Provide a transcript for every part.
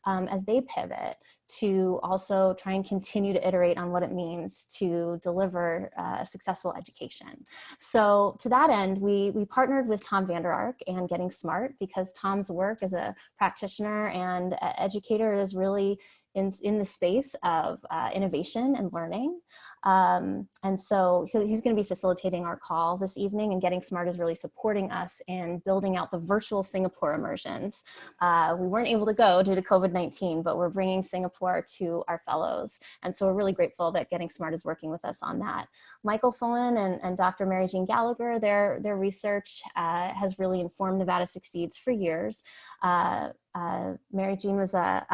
as they pivot to also try and continue to iterate on what it means to deliver a successful education. So to that end, we partnered with Tom Vander Ark and Getting Smart, because Tom's work as a practitioner and educator is really in the space of innovation and learning. And so he's going to be facilitating our call this evening, and Getting Smart is really supporting us in building out the virtual Singapore immersions. We weren't able to go due to COVID-19, but we're bringing Singapore to our fellows. And so we're really grateful that Getting Smart is working with us on that. Michael Fullen and Dr. Mary Jean Gallagher, their research has really informed Nevada Succeeds for years. Mary Jean was a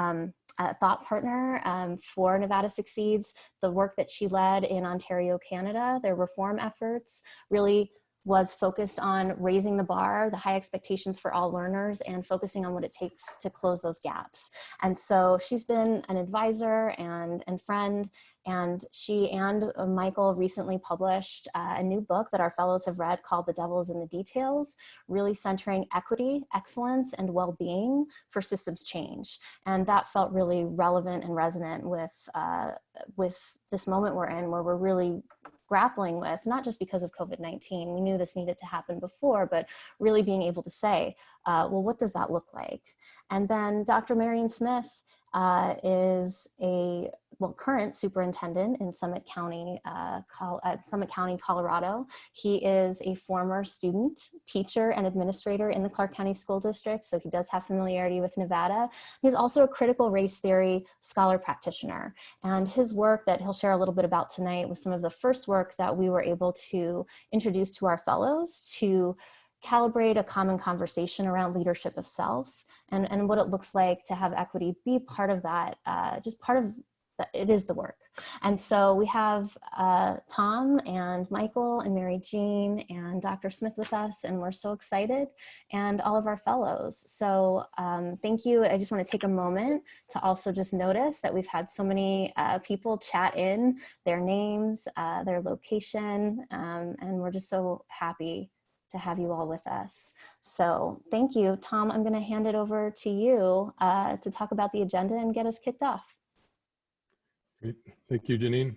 thought partner for Nevada Succeeds. The work that she led in Ontario, Canada, their reform efforts really was focused on raising the bar, the high expectations for all learners, and focusing on what it takes to close those gaps. And so she's been an advisor and friend, and she and Michael recently published a new book that our fellows have read called The Devil is in the Details, really centering equity, excellence, and well-being for systems change. And that felt really relevant and resonant with this moment we're in, where we're really grappling with, not just because of COVID-19, we knew this needed to happen before, but really being able to say, well, what does that look like? And then Dr. Marion Smith is a current superintendent in Summit County, Colorado. He is a former student, teacher, and administrator in the Clark County School District, so he does have familiarity with Nevada. He's also a critical race theory scholar practitioner, and his work that he'll share a little bit about tonight was some of the first work that we were able to introduce to our fellows to calibrate a common conversation around leadership of self and what it looks like to have equity be part of that, just part of it is the work. And so we have Tom and Michael and Mary Jean and Dr. Smith with us, and we're so excited, and all of our fellows. So thank you. I just want to take a moment to also just notice that we've had so many people chat in their names, their location, and we're just so happy to have you all with us. So thank you. Tom, I'm going to hand it over to you to talk about the agenda and get us kicked off. Great. Thank you, Janine.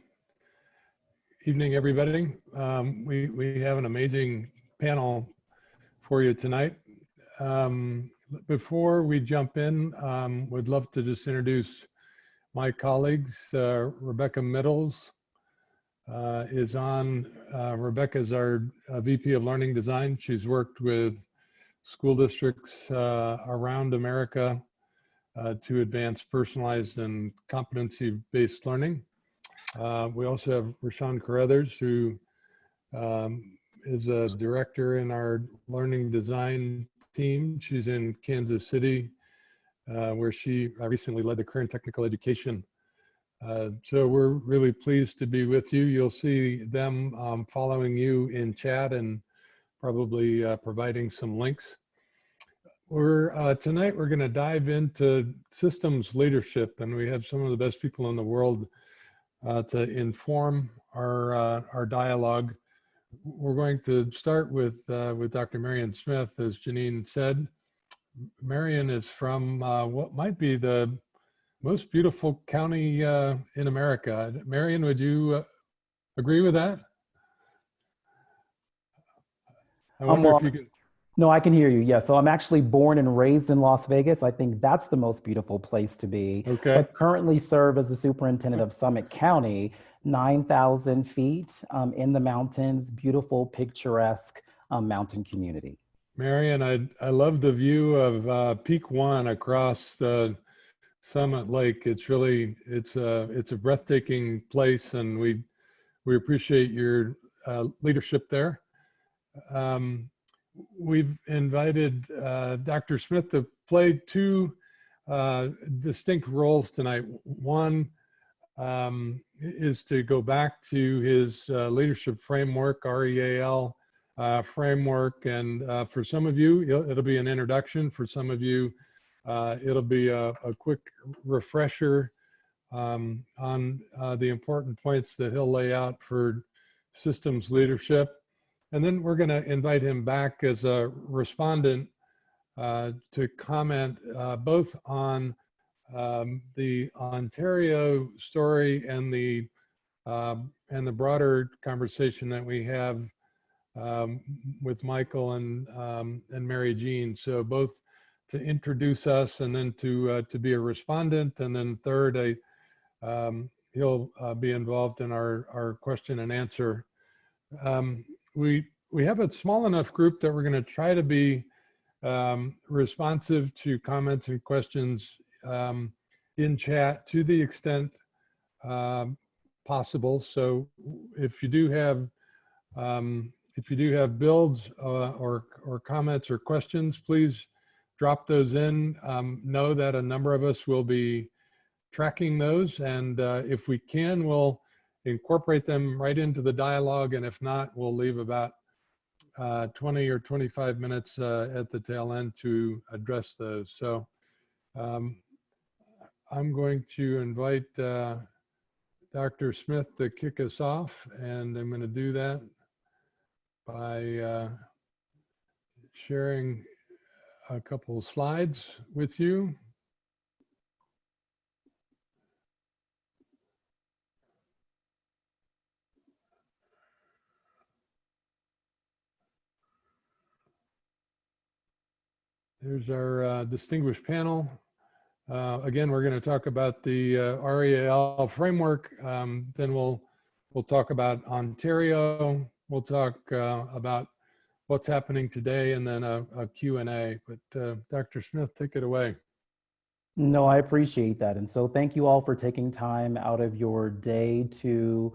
Evening, everybody. We have an amazing panel for you tonight. Before we jump in, would love to just introduce my colleagues. Rebecca Middles is on. Rebecca's our VP of Learning Design. She's worked with school districts around America to advance personalized and competency-based learning. We also have Rashawn Carruthers, who is a director in our learning design team. She's in Kansas City, where she recently led the career and technical education. So we're really pleased to be with you. You'll see them following you in chat and probably providing some links. Tonight we're going to dive into systems leadership, and we have some of the best people in the world to inform our dialogue. We're going to start with Dr. Marion Smith, as Janine said. Marion is from what might be the most beautiful county in America. Marion, would you agree with that? I wonder if you can. No, I can hear you. Yeah, so I'm actually born and raised in Las Vegas. I think that's the most beautiful place to be. Okay. But currently serve as the superintendent of Summit County, 9,000 feet in the mountains, beautiful, picturesque mountain community. Marion, I love the view of Peak One across the Summit Lake. It's really, it's a breathtaking place, and we appreciate your leadership there. We've invited Dr. Smith to play two distinct roles tonight. One is to go back to his leadership framework, REAL framework, and for some of you, it'll be an introduction. For some of you, it'll be a quick refresher on the important points that he'll lay out for systems leadership. And then we're going to invite him back as a respondent to comment both on the Ontario story and the broader conversation that we have with Michael and Mary Jean. So both to introduce us and then to be a respondent, and then third, he'll be involved in our question and answer. We have a small enough group that we're going to try to be responsive to comments and questions in chat to the extent possible. So if you do have builds or comments or questions, please drop those in. Know that a number of us will be tracking those, and if we can, we'll incorporate them right into the dialogue, and if not, we'll leave about 20 or 25 minutes at the tail end to address those. So I'm going to invite Dr. Smith to kick us off, and I'm going to do that by sharing a couple of slides with you. There's our distinguished panel. Again, we're going to talk about the REAL framework. Then we'll talk about Ontario. We'll talk about what's happening today, and then a Q&A. But Dr. Smith, take it away. No, I appreciate that. And so thank you all for taking time out of your day to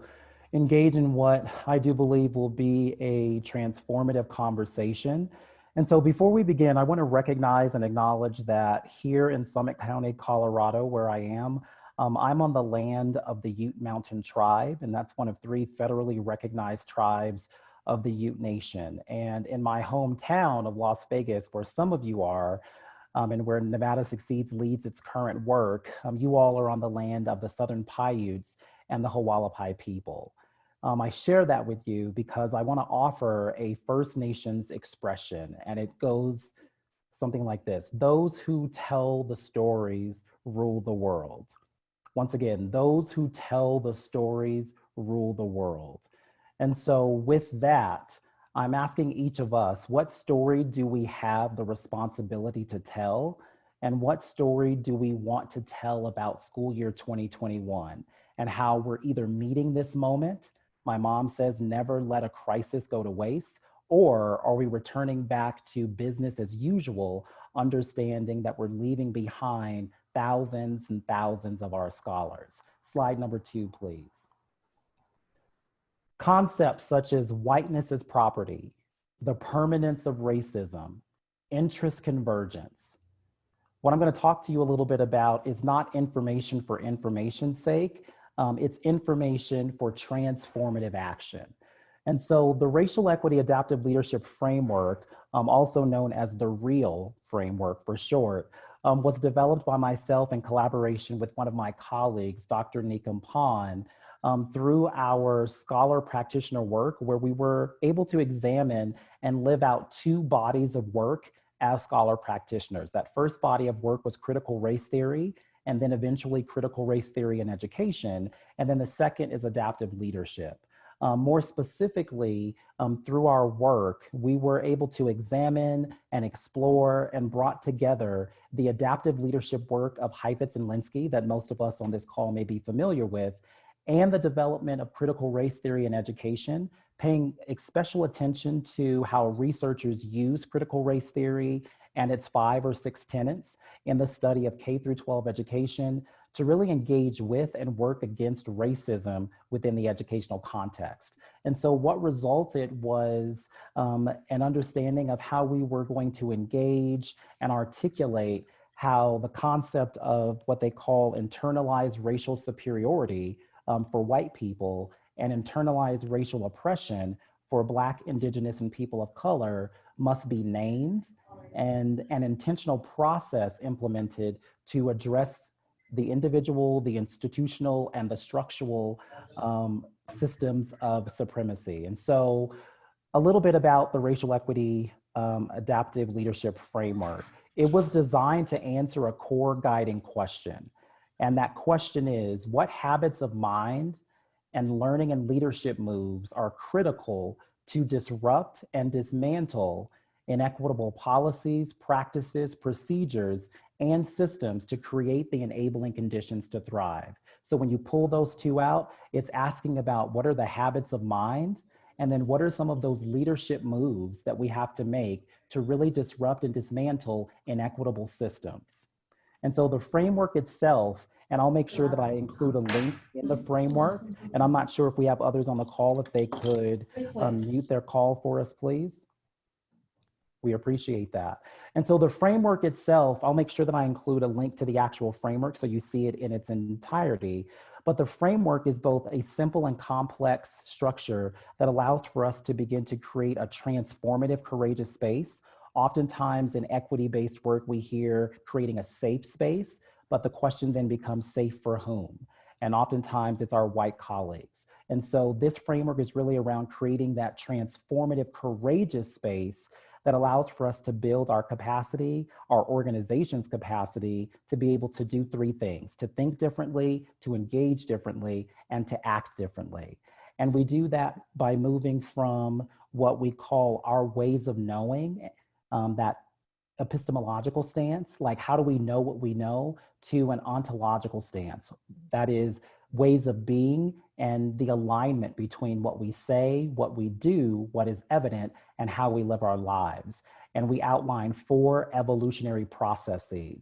engage in what I do believe will be a transformative conversation. And so before we begin, I want to recognize and acknowledge that here in Summit County, Colorado, where I am, I'm on the land of the Ute Mountain Tribe, and that's one of 3 federally recognized tribes of the Ute Nation. And in my hometown of Las Vegas, where some of you are, and where Nevada Succeeds leads its current work, you all are on the land of the Southern Paiutes and the Hualapai people. I share that with you because I want to offer a First Nations expression, and it goes something like this: those who tell the stories rule the world. Once again, those who tell the stories rule the world. And so with that, I'm asking each of us, what story do we have the responsibility to tell? And what story do we want to tell about school year 2021 and how we're either meeting this moment? My mom says, never let a crisis go to waste. Or are we returning back to business as usual, understanding that we're leaving behind thousands and thousands of our scholars? Slide number 2, please. Concepts such as whiteness as property, the permanence of racism, interest convergence. What I'm going to talk to you a little bit about is not information for information's sake. It's information for transformative action. And so the Racial Equity Adaptive Leadership Framework, also known as the REAL framework for short, was developed by myself in collaboration with one of my colleagues, Dr. Nikam Pan, through our scholar practitioner work, where we were able to examine and live out 2 bodies of work as scholar practitioners. That first body of work was critical race theory, and then eventually critical race theory in education. And then the second is adaptive leadership. More specifically, through our work, we were able to examine and explore and brought together the adaptive leadership work of Heifetz and Linsky that most of us on this call may be familiar with, and the development of critical race theory in education, paying special attention to how researchers use critical race theory and its 5 or 6 tenets in the study of K-12 education to really engage with and work against racism within the educational context. And so what resulted was an understanding of how we were going to engage and articulate how the concept of what they call internalized racial superiority for white people and internalized racial oppression for Black, Indigenous, and people of color must be named, and an intentional process implemented to address the individual, the institutional, and the structural systems of supremacy. And so a little bit about the Racial Equity Adaptive Leadership Framework. It was designed to answer a core guiding question. And that question is, what habits of mind and learning and leadership moves are critical to disrupt and dismantle inequitable policies, practices, procedures, and systems to create the enabling conditions to thrive? So when you pull those two out, it's asking about what are the habits of mind, and then what are some of those leadership moves that we have to make to really disrupt and dismantle inequitable systems. And so the framework itself, and I'll make sure that I include a link in the framework, and I'm not sure if we have others on the call, if they could mute their call for us, please. We appreciate that. And so the framework itself, I'll make sure that I include a link to the actual framework so you see it in its entirety. But the framework is both a simple and complex structure that allows for us to begin to create a transformative, courageous space. Oftentimes in equity-based work, we hear creating a safe space, but the question then becomes safe for whom? And oftentimes it's our white colleagues. And so this framework is really around creating that transformative, courageous space that allows for us to build our capacity, our organization's capacity to be able to do three things: to think differently, to engage differently, and to act differently. And we do that by moving from what we call our ways of knowing, that epistemological stance, like how do we know what we know, to an ontological stance. That is ways of being and the alignment between what we say, what we do, what is evident, and how we live our lives. And we outline 4 evolutionary processes.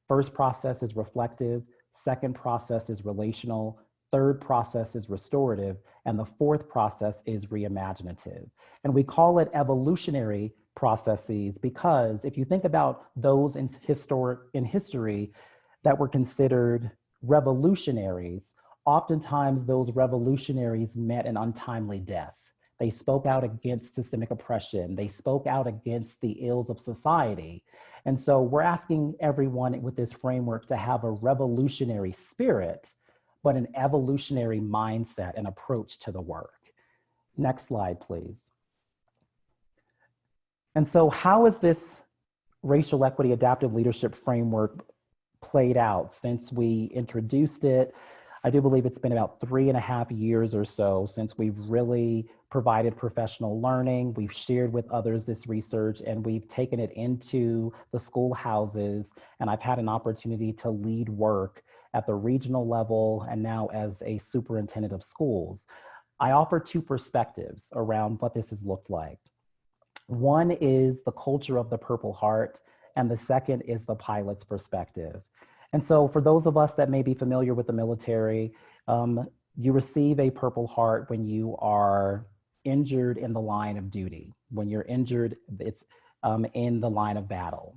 First process is reflective, second process is relational, third process is restorative, and the fourth process is reimaginative. And we call it evolutionary processes because if you think about those in history that were considered revolutionaries, oftentimes those revolutionaries met an untimely death. They spoke out against systemic oppression. They spoke out against the ills of society. And so we're asking everyone with this framework to have a revolutionary spirit, but an evolutionary mindset and approach to the work. Next slide, please. And so how is this racial equity adaptive leadership framework played out since we introduced it? I do believe it's been about 3.5 years or so since we've really provided professional learning. We've shared with others this research, and we've taken it into the schoolhouses. And I've had an opportunity to lead work at the regional level and now as a superintendent of schools. I offer 2 perspectives around what this has looked like. One is the culture of the Purple Heart, and the second is the pilot's perspective. And so for those of us that may be familiar with the military, you receive a Purple Heart when you are injured in the line of duty. When you're injured, it's in the line of battle.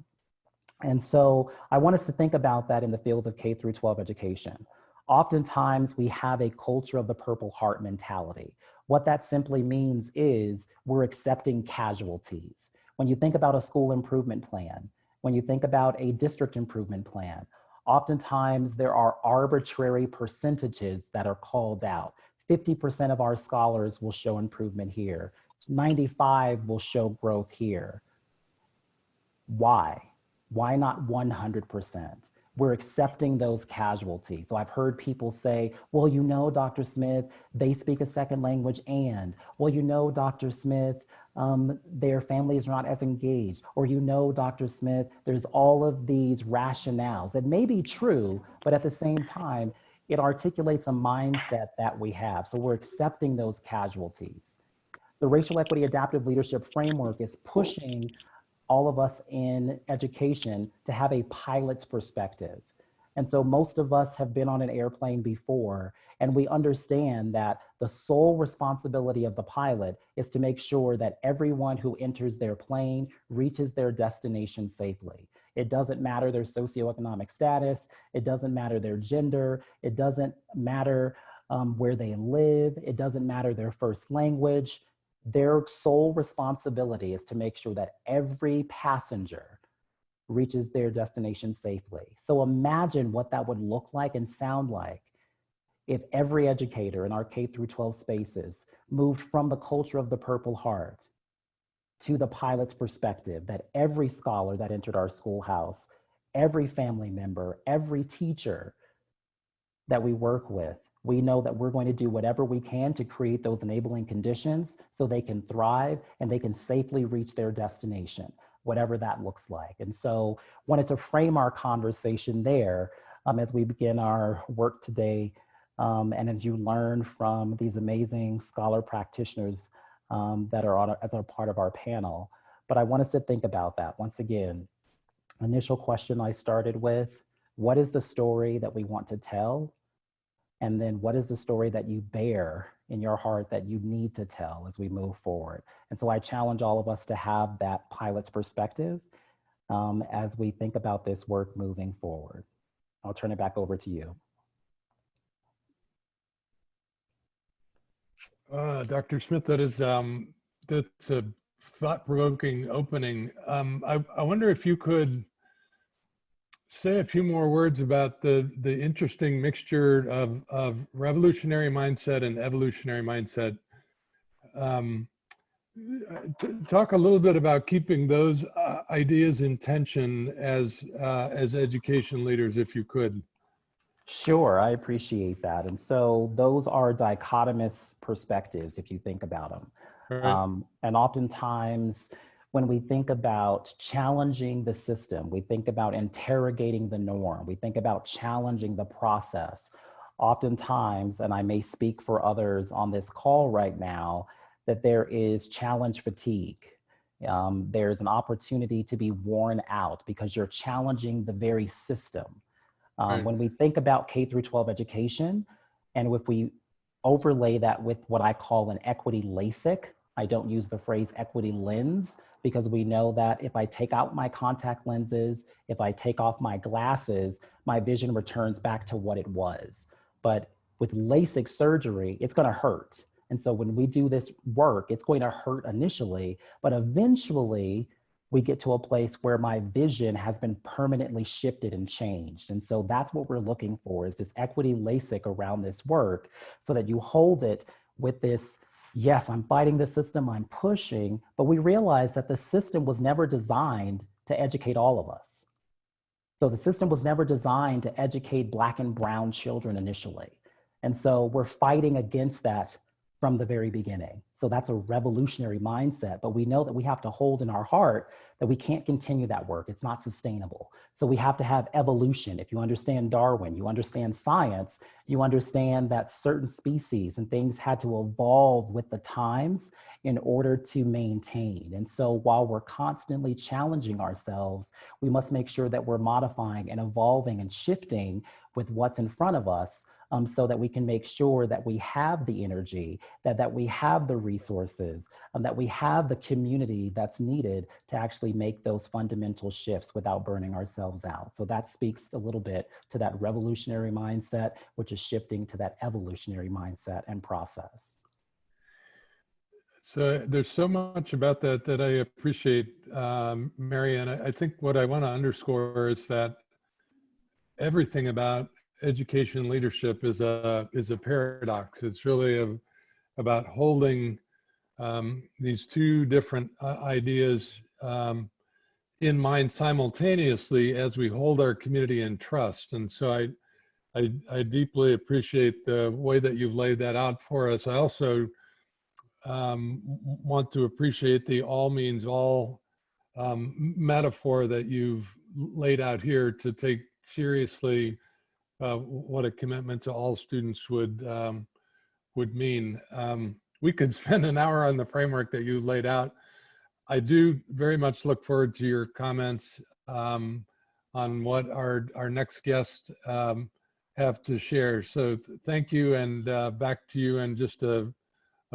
And so I want us to think about that in the field of K through 12 education. Oftentimes we have a culture of the Purple Heart mentality. What that simply means is we're accepting casualties. When you think about a school improvement plan, when you think about a district improvement plan, oftentimes there are arbitrary percentages that are called out. 50% of our scholars will show improvement here. 95 will show growth here. Why? Why not 100%? We're accepting those casualties. So I've heard people say, well, you know, Dr. Smith, they speak a second language, and, well, you know, Dr. Smith, their families are not as engaged, or you know, Dr. Smith, there's all of these rationales that may be true, but at the same time, it articulates a mindset that we have. So we're accepting those casualties. The racial equity adaptive leadership framework is pushing all of us in education to have a pilot's perspective. And so most of us have been on an airplane before, and we understand that the sole responsibility of the pilot is to make sure that everyone who enters their plane reaches their destination safely. It doesn't matter their socioeconomic status, it doesn't matter their gender, it doesn't matter where they live, it doesn't matter their first language. Their sole responsibility is to make sure that every passenger reaches their destination safely. So imagine what that would look like and sound like if every educator in our K through 12 spaces moved from the culture of the Purple Heart to the pilot's perspective that every scholar that entered our schoolhouse, every family member, every teacher that we work with, we know that we're going to do whatever we can to create those enabling conditions so they can thrive and they can safely reach their destination, whatever that looks like. And so wanted to frame our conversation there as we begin our work today, and as you learn from these amazing scholar practitioners that are as a part of our panel. But I want us to think about that. Once again, initial question I started with, what is the story that we want to tell? And then what is the story that you bear in your heart that you need to tell as we move forward? And so I challenge all of us to have that pilot's perspective as we think about this work moving forward. I'll turn it back over to you. Dr. Smith, that's a thought-provoking opening. I wonder if you could say a few more words about the interesting mixture of revolutionary mindset and evolutionary mindset. Talk a little bit about keeping those ideas in tension as education leaders, if you could. Sure, I appreciate that. And so those are dichotomous perspectives, if you think about them. Right. And oftentimes, when we think about challenging the system, we think about interrogating the norm, we think about challenging the process. Oftentimes, and I may speak for others on this call right now, that there is challenge fatigue. There's an opportunity to be worn out because you're challenging the very system. Right. When we think about K through 12 education, and if we overlay that with what I call an equity LASIK, I don't use the phrase equity lens, because we know that if I take out my contact lenses, if I take off my glasses, my vision returns back to what it was. But with LASIK surgery, it's going to hurt. And so when we do this work, it's going to hurt initially, but eventually we get to a place where my vision has been permanently shifted and changed. And so that's what we're looking for, is this equity LASIK around this work, so that you hold it with this, yes, I'm fighting the system, I'm pushing, but we realize that the system was never designed to educate all of us. So the system was never designed to educate Black and brown children initially. And so we're fighting against that from the very beginning. So that's a revolutionary mindset, but we know that we have to hold in our heart that we can't continue that work. It's not sustainable. So we have to have evolution. If you understand Darwin, you understand science, you understand that certain species and things had to evolve with the times in order to maintain. And so while we're constantly challenging ourselves, we must make sure that we're modifying and evolving and shifting with what's in front of us, so that we can make sure that we have the energy, that we have the resources, that we have the community that's needed to actually make those fundamental shifts without burning ourselves out. So that speaks a little bit to that revolutionary mindset, which is shifting to that evolutionary mindset and process. So there's so much about that that I appreciate, Mary, and I think what I want to underscore is that everything about education leadership is a paradox. It's really about holding these two different ideas in mind simultaneously as we hold our community in trust. And so I deeply appreciate the way that you've laid that out for us. I also want to appreciate the all means all metaphor that you've laid out here, to take seriously what a commitment to all students would mean. We could spend an hour on the framework that you laid out. I do very much look forward to your comments on what our next guests have to share. So thank you, and back to you in just a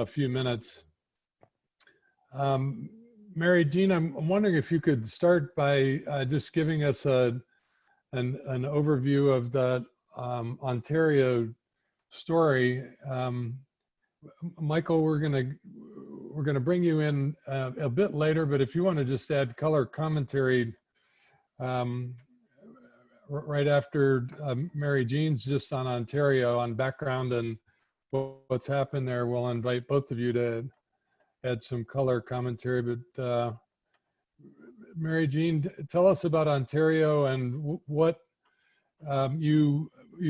few minutes. Mary Jean, I'm wondering if you could start by just giving us an overview of the Ontario story. Michael, we're gonna bring you in a bit later, but if you want to just add color commentary right after Mary Jean's just on Ontario, on background and what's happened there, we'll invite both of you to add some color commentary, but Mary Jean, tell us about Ontario and what you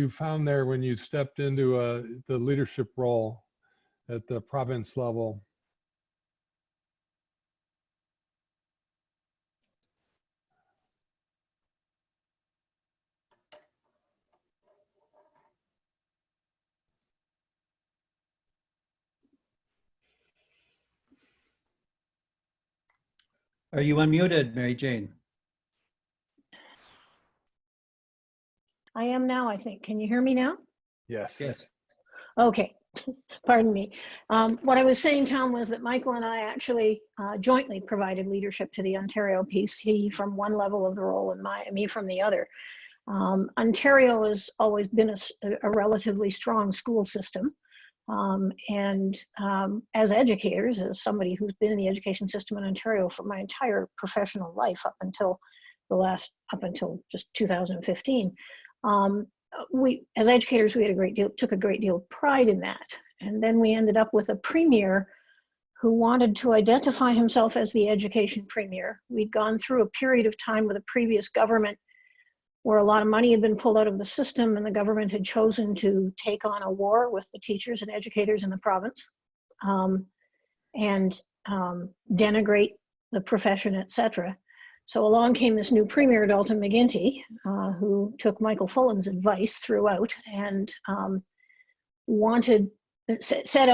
found there when you stepped into the leadership role at the province level. Are you unmuted, Mary Jane? I am now, I think. Can you hear me now? Yes. Yes. Okay, pardon me. What I was saying, Tom, was that Michael and I actually jointly provided leadership to the Ontario piece, he from one level of the role and me from the other. Ontario has always been a relatively strong school system. As educators, as somebody who's been in the education system in Ontario for my entire professional life up until just 2015, we, as educators, we had took a great deal of pride in that. And then we ended up with a premier who wanted to identify himself as the education premier. We'd gone through a period of time with a previous government where a lot of money had been pulled out of the system, and the government had chosen to take on a war with the teachers and educators in the province, and denigrate the profession, etc. So along came this new premier, Dalton McGuinty, who took Michael Fullan's advice throughout and said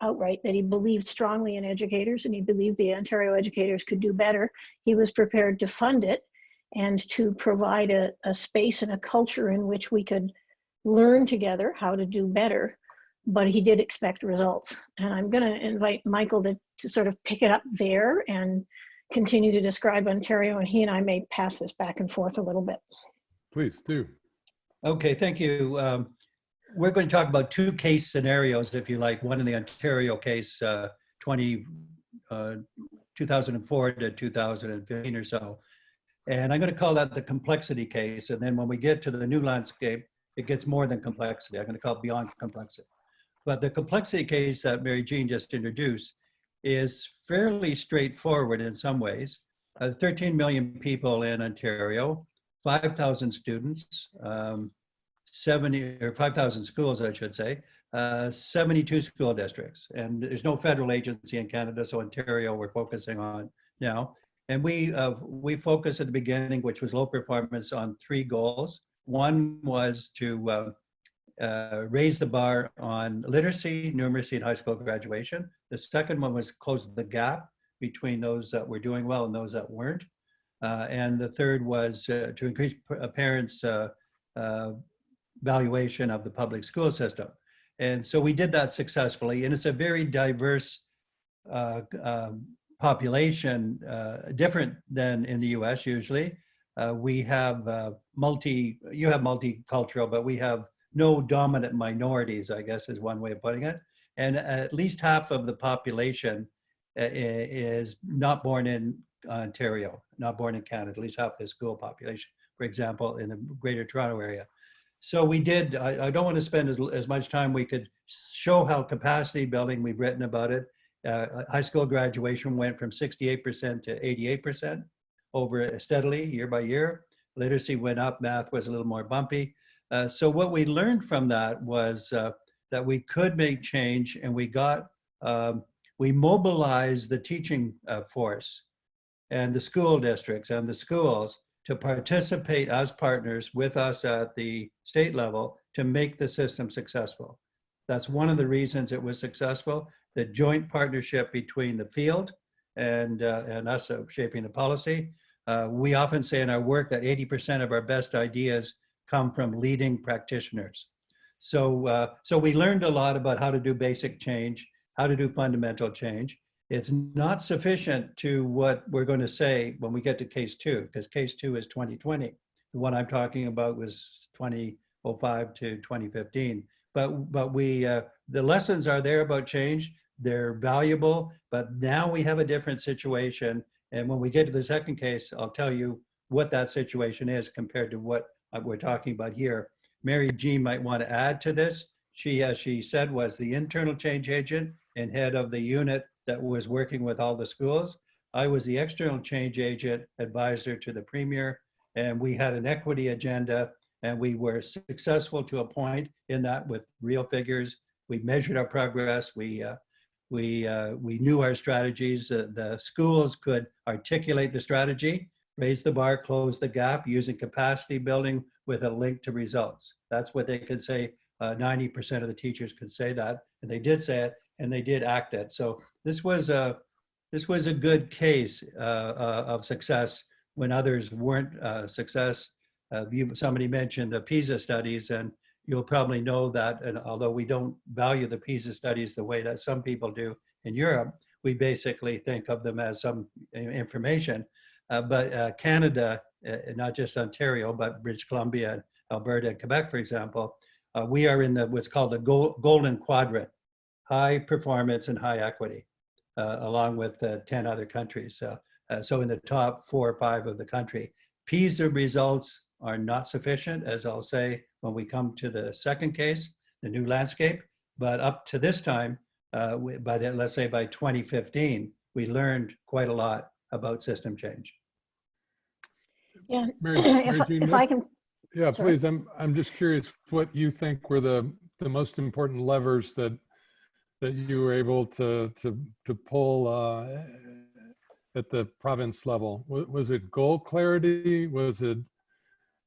outright that he believed strongly in educators and he believed the Ontario educators could do better. He was prepared to fund it and to provide a space and a culture in which we could learn together how to do better, but he did expect results. And I'm gonna invite Michael to sort of pick it up there and continue to describe Ontario, and he and I may pass this back and forth a little bit. Please do. Okay, thank you. We're going to talk about two case scenarios, if you like. One in the Ontario case, 2004 to 2015 or so. And I'm going to call that the complexity case. And then when we get to the new landscape, it gets more than complexity. I'm going to call it beyond complexity. But the complexity case that Mary Jean just introduced is fairly straightforward in some ways. 13 million people in Ontario, 5,000 students, 5,000 schools, I should say, 72 school districts. And there's no federal agency in Canada, so Ontario we're focusing on now. And we focused at the beginning, which was low performance, on 3 goals. One was to raise the bar on literacy, numeracy, and high school graduation. The second one was close the gap between those that were doing well and those that weren't. And the third was to increase parents' valuation of the public school system. And so we did that successfully. And it's a very diverse population, different than in the US usually. We have you have multicultural, but we have no dominant minorities, I guess is one way of putting it. And at least half of the population is not born in Ontario, not born in Canada, at least half the school population, for example, in the Greater Toronto area. So we did, I don't want to spend as much time. We could show how capacity building, we've written about it. High school graduation went from 68% to 88% over steadily year by year. Literacy went up, math was a little more bumpy. So what we learned from that was that we could make change, and we mobilized the teaching force and the school districts and the schools to participate as partners with us at the state level to make the system successful. That's one of the reasons it was successful, the joint partnership between the field and us shaping the policy. We often say in our work that 80% of our best ideas come from leading practitioners. So we learned a lot about how to do basic change, how to do fundamental change. It's not sufficient to what we're going to say when we get to case 2, because case 2 is 2020. The one I'm talking about was 2005 to 2015. But the lessons are there about change. They're valuable, but now we have a different situation. And when we get to the second case, I'll tell you what that situation is compared to what we're talking about here. Mary Jean might want to add to this. She, as she said, was the internal change agent and head of the unit that was working with all the schools. I was the external change agent advisor to the premier, and we had an equity agenda, and we were successful to a point in that with real figures. We measured our progress. We knew our strategies. The schools could articulate the strategy, raise the bar, close the gap using capacity building with a link to results. That's what they could say. 90% of the teachers could say that, and they did say it, and they did act it. So this was a good case of success when others weren't success. Somebody mentioned the PISA studies, and you'll probably know that, and although we don't value the PISA studies the way that some people do in Europe, we basically think of them as some information. But Canada, not just Ontario, but British Columbia, Alberta, and Quebec, for example, we are in what's called the golden quadrant, high performance and high equity, along with 10 other countries. So in the top 4 or 5 of the country. PISA results are not sufficient, as I'll say when we come to the second case, the new landscape. But up to this time, let's say by 2015, we learned quite a lot about system change. Yeah, Mary-Jean, if I can. yeah, Sorry. please. I'm just curious what you think were the most important levers that you were able to pull at the province level. Was it goal clarity? Was it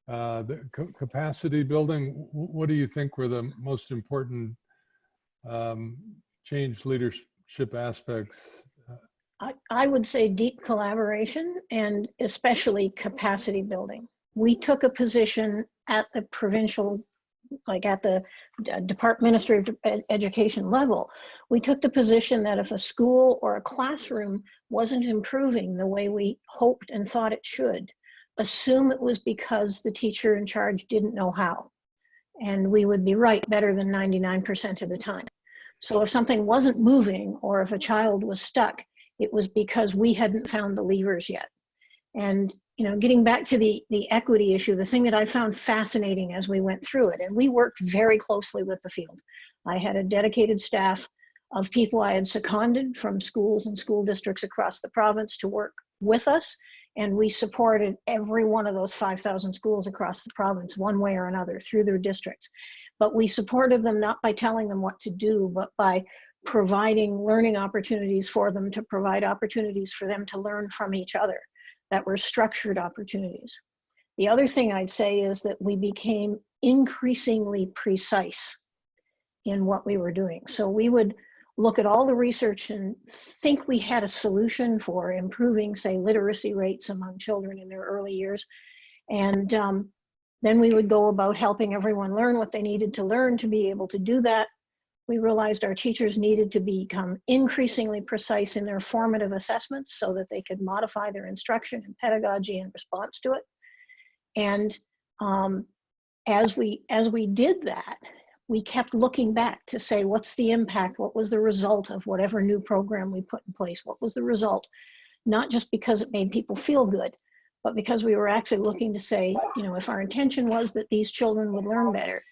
the capacity building? What do you think were the most important change leadership aspects? I would say deep collaboration and especially capacity building. We took a position at the provincial, like at the Ministry of Education level. We took the position that if a school or a classroom wasn't improving the way we hoped and thought it should, assume it was because the teacher in charge didn't know how. And we would be right better than 99% of the time. So if something wasn't moving or if a child was stuck, it was because we hadn't found the levers yet. And getting back to the equity issue, the thing that I found fascinating as we went through it, and we worked very closely with the field. I had a dedicated staff of people I had seconded from schools and school districts across the province to work with us. And we supported every one of those 5,000 schools across the province one way or another through their districts. But we supported them not by telling them what to do, but by providing learning opportunities for them, to provide opportunities for them to learn from each other that were structured opportunities. The other thing I'd say is that we became increasingly precise in what we were doing. So we would look at all the research and think we had a solution for improving, say, literacy rates among children in their early years. And then we would go about helping everyone learn what they needed to learn to be able to do that. We realized our teachers needed to become increasingly precise in their formative assessments so that they could modify their instruction and pedagogy in response to it. And as we did that, we kept looking back to say, what's the impact? What was the result of whatever new program we put in place? What was the result? Not just because it made people feel good, but because we were actually looking to say, if our intention was that these children would learn better,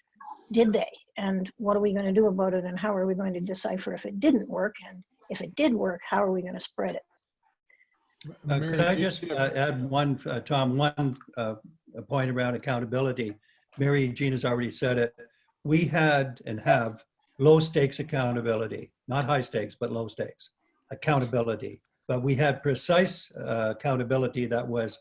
did they? And what are we going to do about it? And how are we going to decipher if it didn't work? And if it did work, how are we going to spread it? Could I just add one, Tom, one point around accountability? Mary-Jean has already said it. We had and have low stakes accountability, not high stakes, but low stakes accountability. But we had precise accountability that was,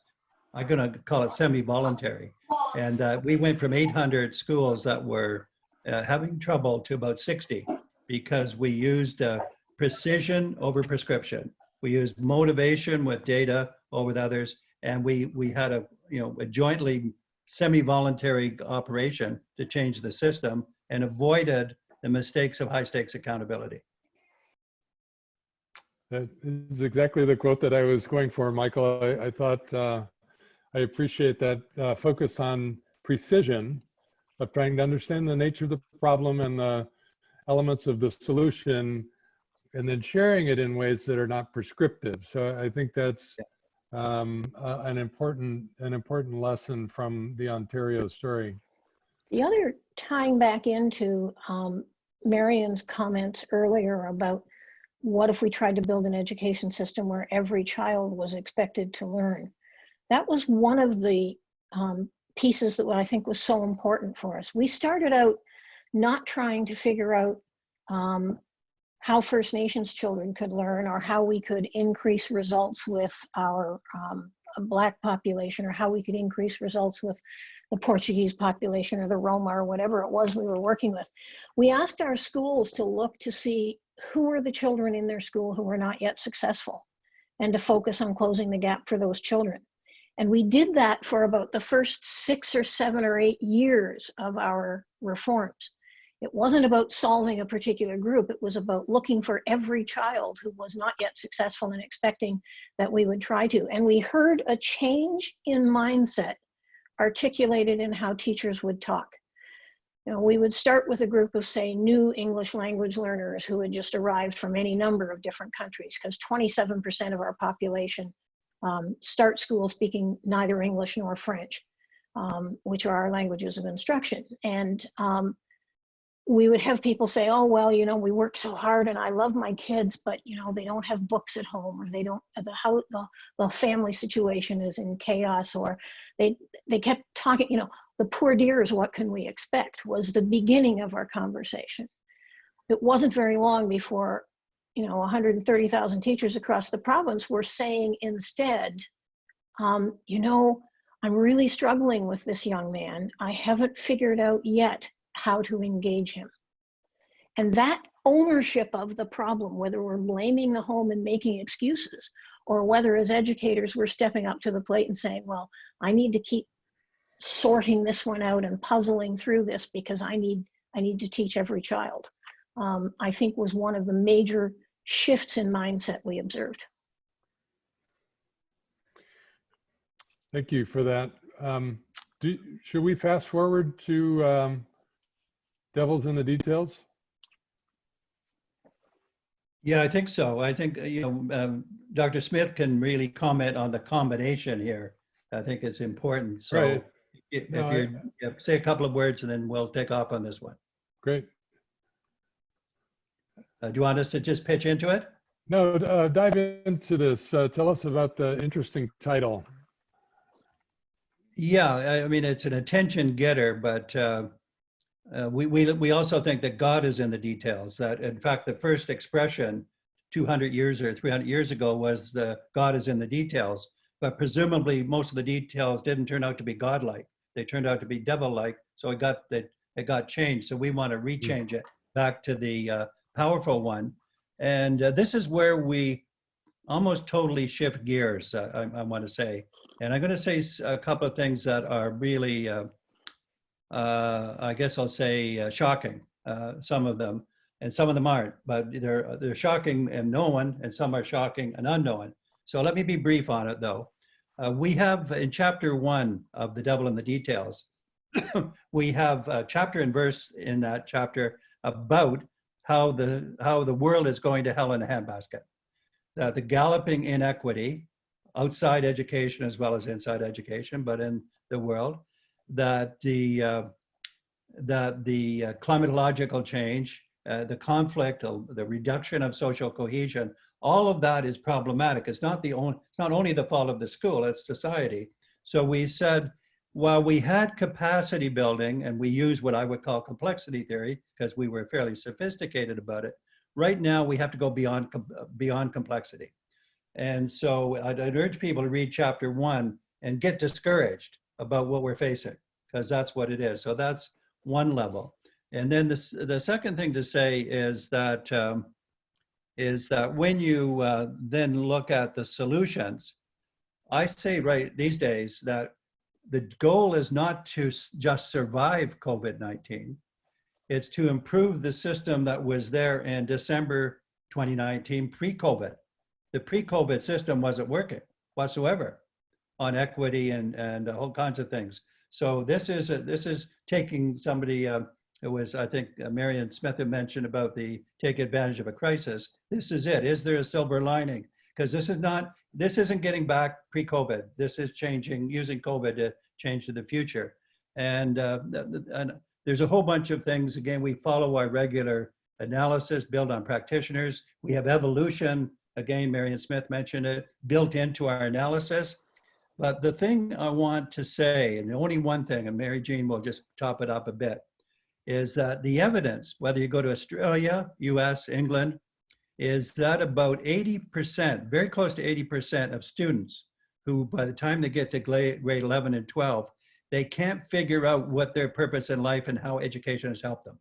I'm going to call it semi-voluntary. And we went from 800 schools that were having trouble to about 60 because we used precision over prescription. We used motivation with data over the others, and we had a jointly semi-voluntary operation to change the system and avoided the mistakes of high stakes accountability. That is exactly the quote that I was going for, Michael. I thought I appreciate that focus on precision of trying to understand the nature of the problem and the elements of the solution, and then sharing it in ways that are not prescriptive. So I think that's an important lesson from the Ontario story. The other, tying back into Marion's comments earlier about what if we tried to build an education system where every child was expected to learn? That was one of the pieces that I think was so important for us. We started out not trying to figure out how First Nations children could learn, or how we could increase results with our Black population, or how we could increase results with the Portuguese population or the Roma or whatever it was we were working with. We asked our schools to look to see who were the children in their school who were not yet successful, and to focus on closing the gap for those children. And we did that for about the first 6 or 7 or 8 years of our reforms. It wasn't about solving a particular group. It was about looking for every child who was not yet successful and expecting that we would try to. And we heard a change in mindset articulated in how teachers would talk. You know, we would start with a group of, say, new English language learners who had just arrived from any number of different countries, because 27% of our population start school speaking neither English nor French, which are our languages of instruction. And we would have people say, oh, well, you know, we work so hard and I love my kids, but, you know, they don't have books at home, or they don't, the family situation is in chaos, or they kept talking, you know, the poor dears, what can we expect, was the beginning of our conversation. It wasn't very long before, you know, 130,000 teachers across the province were saying instead, you know, I'm really struggling with this young man. I haven't figured out yet how to engage him. And that ownership of the problem, whether we're blaming the home and making excuses, or whether as educators we're stepping up to the plate and saying, well, I need to keep sorting this one out and puzzling through this because I need to teach every child, I think was one of the major shifts in mindset we observed. Thank you for that. Should we fast forward to Devils in the Details? Yeah, I think so. I think, Dr. Smith can really comment on the combination here. I think it's important. So Right. if you say a couple of words and then we'll take off on this one. Great. Do you want us to just pitch into it? No, dive into this. Tell us about the interesting title. Yeah, I mean, it's an attention getter, but we also think that God is in the details. That in fact, the first expression 200 years or 300 years ago was the God is in the details. But presumably, most of the details didn't turn out to be godlike. They turned out to be devil-like. So it got changed. So we want to rechange it back to the powerful one. And this is where we almost totally shift gears, I want to say. And I'm going to say a couple of things that are really, I guess I'll say shocking, some of them, and some of them aren't, but they're shocking and known, and some are shocking and unknown. So let me be brief on it though. We have in chapter 1 of The Devil in the Details, we have a chapter and verse in that chapter about how the world is going to hell in a handbasket. The galloping inequity outside education as well as inside education, but in the world, that the climatological change, the conflict, the reduction of social cohesion, all of that is problematic. It's not only the fault of the school, it's society. So we said, while we had capacity building, and we use what I would call complexity theory because we were fairly sophisticated about it, right now we have to go beyond complexity. And so I'd urge people to read chapter 1 and get discouraged about what we're facing, because that's what it is. So that's one level. And then the second thing to say is that when you then look at the solutions, I say right these days that the goal is not to just survive COVID-19. It's to improve the system that was there in December 2019, pre-COVID. The pre-COVID system wasn't working whatsoever on equity and whole kinds of things. So this is taking somebody, it was, I think Marion Smith had mentioned about the take advantage of a crisis. This is it. Is there a silver lining? Because this isn't getting back pre-COVID. This is changing, using COVID to change to the future. And there's a whole bunch of things. Again, we follow our regular analysis built on practitioners. We have evolution, again, Marian Smith mentioned it, built into our analysis. But the thing I want to say, and the only one thing, and Mary Jean will just top it up a bit, is that the evidence, whether you go to Australia, US, England, is that about 80%, very close to 80% of students who, by the time they get to grade 11 and 12, they can't figure out what their purpose in life and how education has helped them.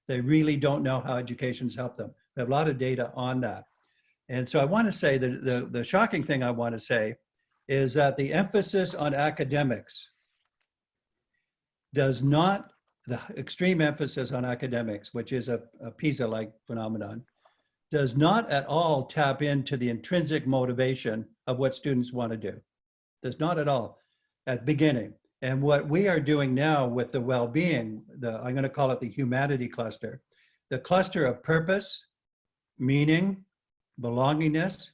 They really don't know how education has helped them. We have a lot of data on that. And so I want to say that the shocking thing I want to say is that the emphasis on academics does not, the extreme emphasis on academics, which is a PISA-like phenomenon, does not at all tap into the intrinsic motivation of what students want to do. Does not at all at the beginning. And what we are doing now with the well-being, I'm going to call it the humanity cluster, the cluster of purpose, meaning, belongingness,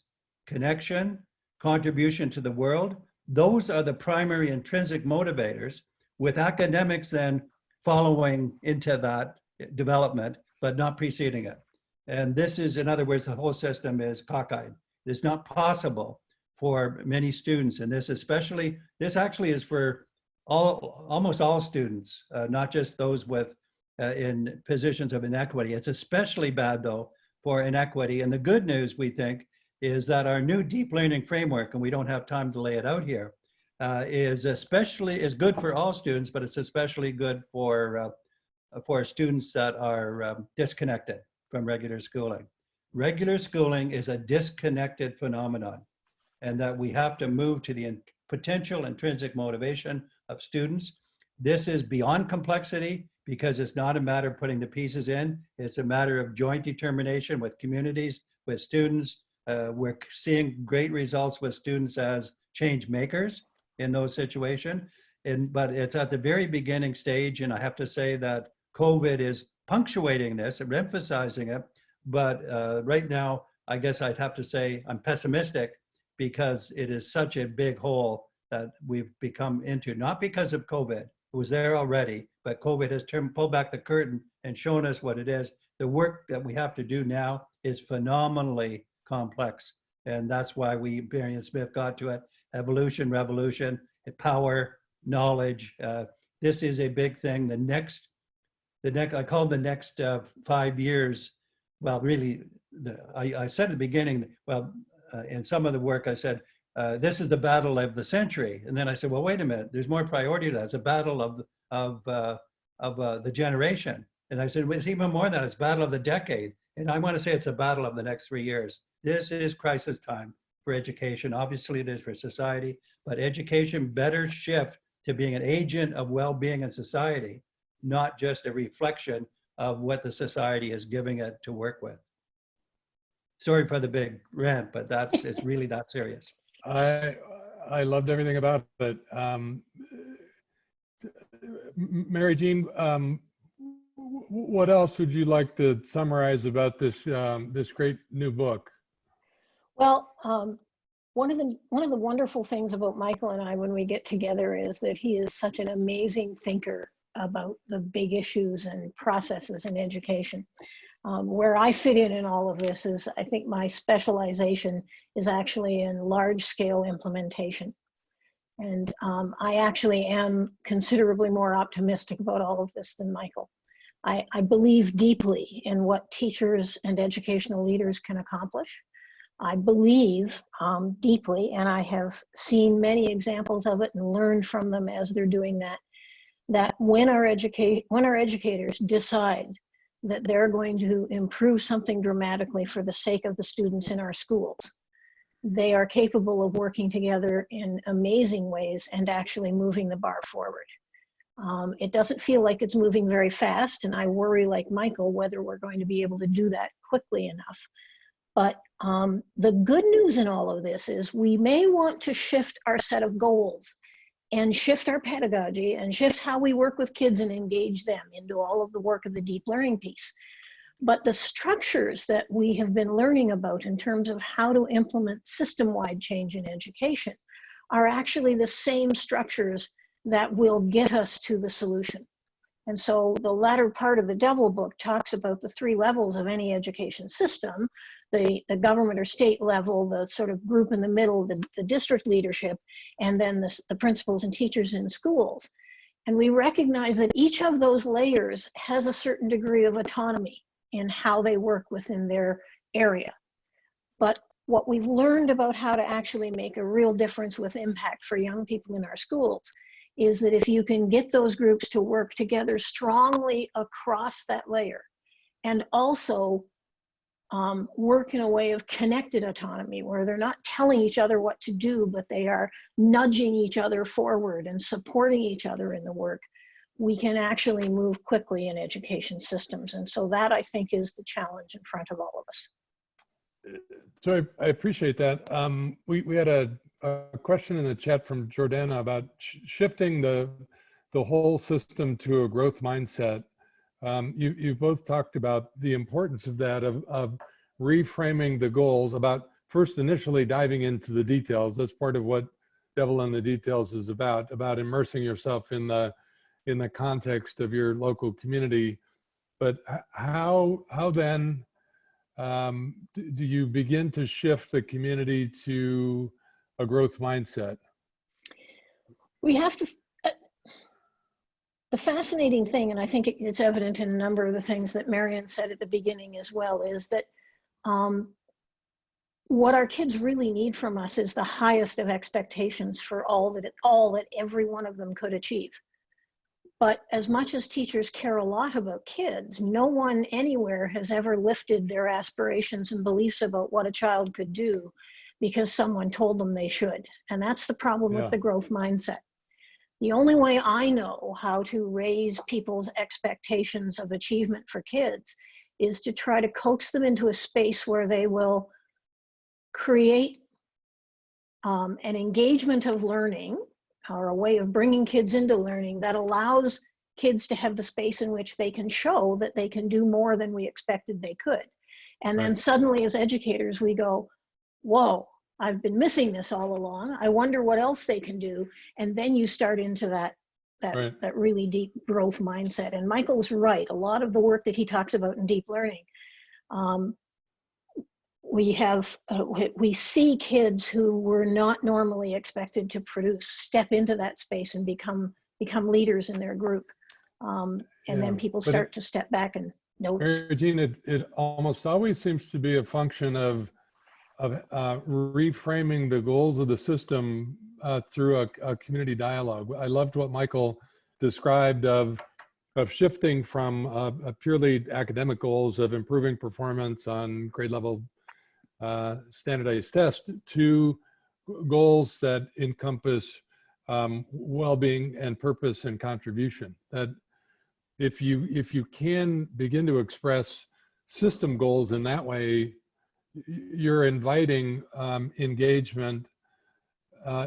connection, contribution to the world, those are the primary intrinsic motivators, with academics then following into that development, but not preceding it. And this is, in other words, the whole system is cockeyed. It's not possible for many students, and this actually is for almost all students, not just those with in positions of inequity. It's especially bad though for inequity. And the good news, we think, is that our new deep learning framework, and we don't have time to lay it out here, is good for all students, but it's especially good for students that are disconnected from regular schooling. Regular schooling is a disconnected phenomenon, and that we have to move to the potential intrinsic motivation of students. This is beyond complexity because it's not a matter of putting the pieces in. It's a matter of joint determination with communities, with students. We're seeing great results with students as change makers in those situations. But it's at the very beginning stage, and I have to say that COVID is punctuating this and emphasizing it. But right now, I guess I'd have to say I'm pessimistic because it is such a big hole that we've become into, not because of COVID. It was there already, but COVID has pulled back the curtain and shown us what it is. The work that we have to do now is phenomenally complex. And that's why Marian Smith got to it. Evolution, revolution, power, knowledge. This is a big thing. I call the next 5 years, well, really, I said at the beginning, well, in some of the work I said, this is the battle of the century. And then I said, well, wait a minute, there's more priority to that. It's a battle of the generation. And I said, well, it's even more than that, it's battle of the decade. And I want to say it's a battle of the next 3 years. This is crisis time for education. Obviously it is for society, but education better shift to being an agent of well-being in society, not just a reflection of what the society is giving it to work with. Sorry for the big rant, but it's really that serious. I loved everything about it. Mary Jean, what else would you like to summarize about this this great new book? Well, one of the wonderful things about Michael and I when we get together is that he is such an amazing thinker about the big issues and processes in education. Where I fit in all of this is, I think my specialization is actually in large-scale implementation. And I actually am considerably more optimistic about all of this than Michael. I believe deeply in what teachers and educational leaders can accomplish. I believe deeply, and I have seen many examples of it and learned from them as they're doing that, that when our educators decide that they're going to improve something dramatically for the sake of the students in our schools, they are capable of working together in amazing ways and actually moving the bar forward. It doesn't feel like it's moving very fast, and I worry, like Michael, whether we're going to be able to do that quickly enough. But the good news in all of this is we may want to shift our set of goals and shift our pedagogy and shift how we work with kids and engage them into all of the work of the deep learning piece. But the structures that we have been learning about in terms of how to implement system-wide change in education are actually the same structures that will get us to the solution. And so the latter part of the Devil book talks about the three levels of any education system, the government or state level, the sort of group in the middle, the district leadership, and then the principals and teachers in schools. And we recognize that each of those layers has a certain degree of autonomy in how they work within their area. But what we've learned about how to actually make a real difference with impact for young people in our schools is that if you can get those groups to work together strongly across that layer, and also work in a way of connected autonomy, where they're not telling each other what to do, but they are nudging each other forward and supporting each other in the work, we can actually move quickly in education systems. And so that, I think, is the challenge in front of all of us. So I appreciate that. We had a question in the chat from Jordana about shifting the whole system to a growth mindset. You've both talked about the importance of that, of reframing the goals, about first initially diving into the details. That's part of what Devil in the Details is about immersing yourself in the context of your local community. But how then do you begin to shift the community to a growth mindset? We have to, the fascinating thing, and I think it's evident in a number of the things that Marion said at the beginning as well, is that what our kids really need from us is the highest of expectations for all that every one of them could achieve. But as much as teachers care a lot about kids, no one anywhere has ever lifted their aspirations and beliefs about what a child could do because someone told them they should. And that's the problem with the growth mindset. The only way I know how to raise people's expectations of achievement for kids is to try to coax them into a space where they will create an engagement of learning, or a way of bringing kids into learning that allows kids to have the space in which they can show that they can do more than we expected they could. And then suddenly as educators, we go, whoa, I've been missing this all along. I wonder what else they can do. And then you start into that really deep growth mindset. And Michael's right. A lot of the work that he talks about in deep learning, we see kids who were not normally expected to produce step into that space and become leaders in their group. And then people start to step back and notice. Regina, it almost always seems to be a function of reframing the goals of the system through a community dialogue. I loved what Michael described of shifting from purely academic goals of improving performance on grade level standardized test to goals that encompass well-being and purpose and contribution. That if you can begin to express system goals in that way, you're inviting engagement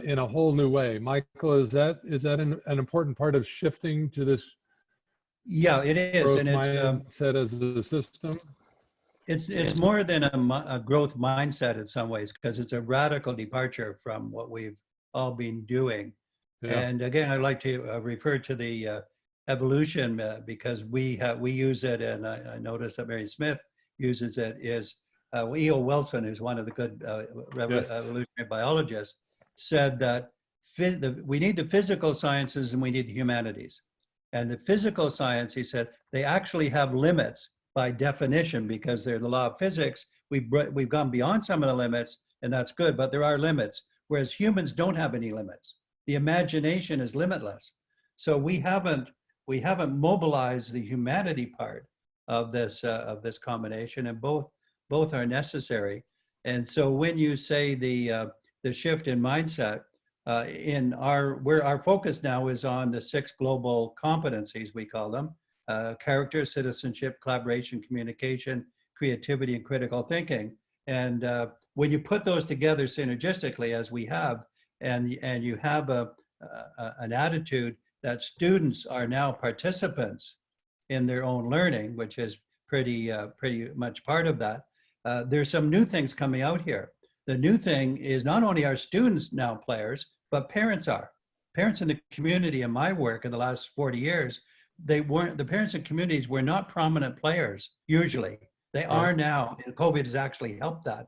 in a whole new way. Michael, is that an important part of shifting to this? Yeah, it is, and it's mindset as a system. It's more than a growth mindset in some ways, because it's a radical departure from what we've all been doing. Yeah. And again, I'd like to refer to the evolution because we use it, and I noticed that Mary Smith uses it. Is E.O. Wilson, who's one of the good evolutionary biologists, said that we need the physical sciences and we need the humanities. And the physical science, he said, they actually have limits by definition, because they're the law of physics. We've gone beyond some of the limits, and that's good, but there are limits, whereas humans don't have any limits. The imagination is limitless. So we haven't mobilized the humanity part of this combination, and both are necessary. And so when you say the shift in mindset, our focus now is on the 6 global competencies, we call them: character, citizenship, collaboration, communication, creativity, and critical thinking. And when you put those together synergistically, as we have, and you have an attitude that students are now participants in their own learning, which is pretty much part of that, there's some new things coming out here. The new thing is not only are students now players, but parents are. Parents in the community in my work in the last 40 years, the parents and communities were not prominent players usually. They are now, and COVID has actually helped that,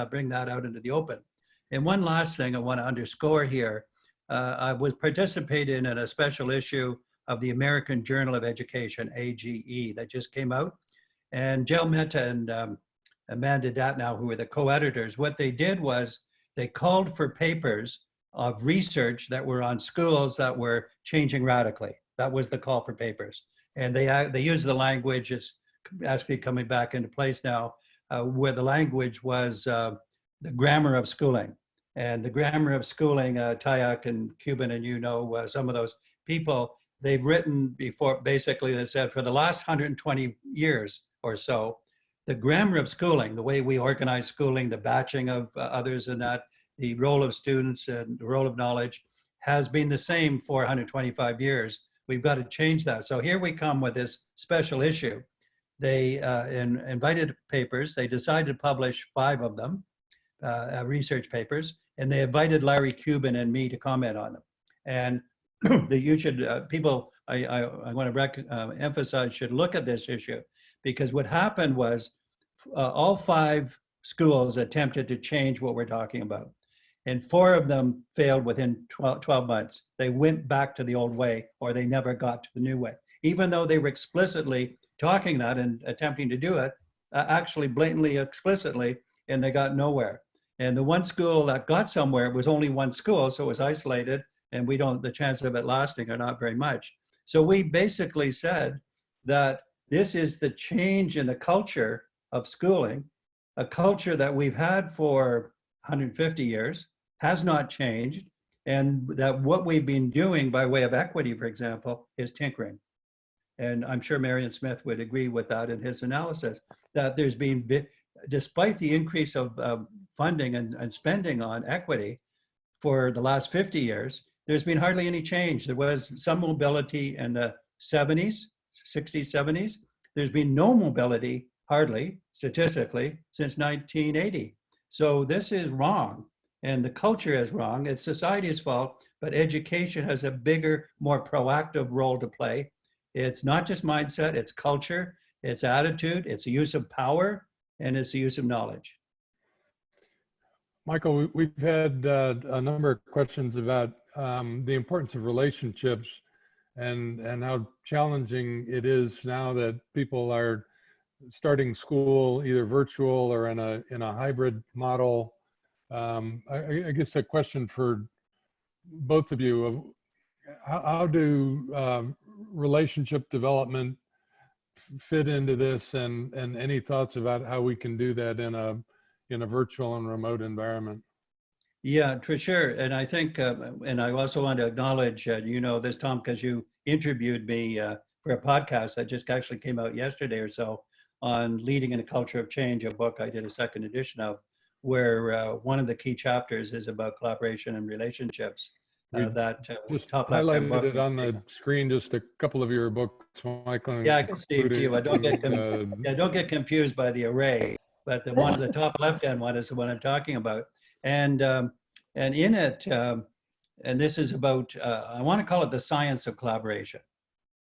bring that out into the open. And one last thing I want to underscore here, I was participating in a special issue of the American Journal of Education, AGE, that just came out. And Jill Mehta and Amanda Datnow, who were the co-editors, what they did was they called for papers of research that were on schools that were changing radically. That was the call for papers. And they used the language, it's actually coming back into place now, where the language was the grammar of schooling. And the grammar of schooling, Tayak and Cuban, and some of those people, they've written before, basically they said for the last 120 years or so, the grammar of schooling, the way we organize schooling, the batching of others and that, the role of students and the role of knowledge has been the same for 125 years. We've got to change that. So here we come with this special issue. They invited papers. They decided to publish 5 of them, research papers, and they invited Larry Cuban and me to comment on them. And you should, people, I want to emphasize, should look at this issue, because what happened was all 5 schools attempted to change what we're talking about. And 4 of them failed within 12 months. They went back to the old way, or they never got to the new way. Even though they were explicitly talking that and attempting to do it, actually blatantly, explicitly, and they got nowhere. And the one school that got somewhere, it was only one school, so it was isolated, and the chances of it lasting are not very much. So we basically said that this is the change in the culture of schooling, a culture that we've had for 150 years, has not changed, and that what we've been doing by way of equity, for example, is tinkering. And I'm sure Marion Smith would agree with that in his analysis, that there's been, despite the increase of funding and spending on equity for the last 50 years, there's been hardly any change. There was some mobility in the 70s, 60s, 70s. There's been no mobility, hardly, statistically, since 1980. So this is wrong, and the culture is wrong. It's society's fault, but education has a bigger, more proactive role to play. It's not just mindset, it's culture, it's attitude, it's the use of power, and it's the use of knowledge. Michael, we've had a number of questions about the importance of relationships and how challenging it is now that people are starting school either virtual or in a hybrid model. I guess a question for both of you of how do relationship development fit into this, and any thoughts about how we can do that in a virtual and remote environment? Yeah, for sure. And I think, and I also want to acknowledge, this, Tom, because you interviewed me for a podcast that just actually came out yesterday or so on Leading in a Culture of Change, a book I did a second edition of, where one of the key chapters is about collaboration and relationships. Just highlighted it on the screen, just a couple of your books, Michael. Yeah, I can see it too. I don't get confused by the array, but the top left-hand one is the one I'm talking about. And in it, and this is about, I want to call it the science of collaboration,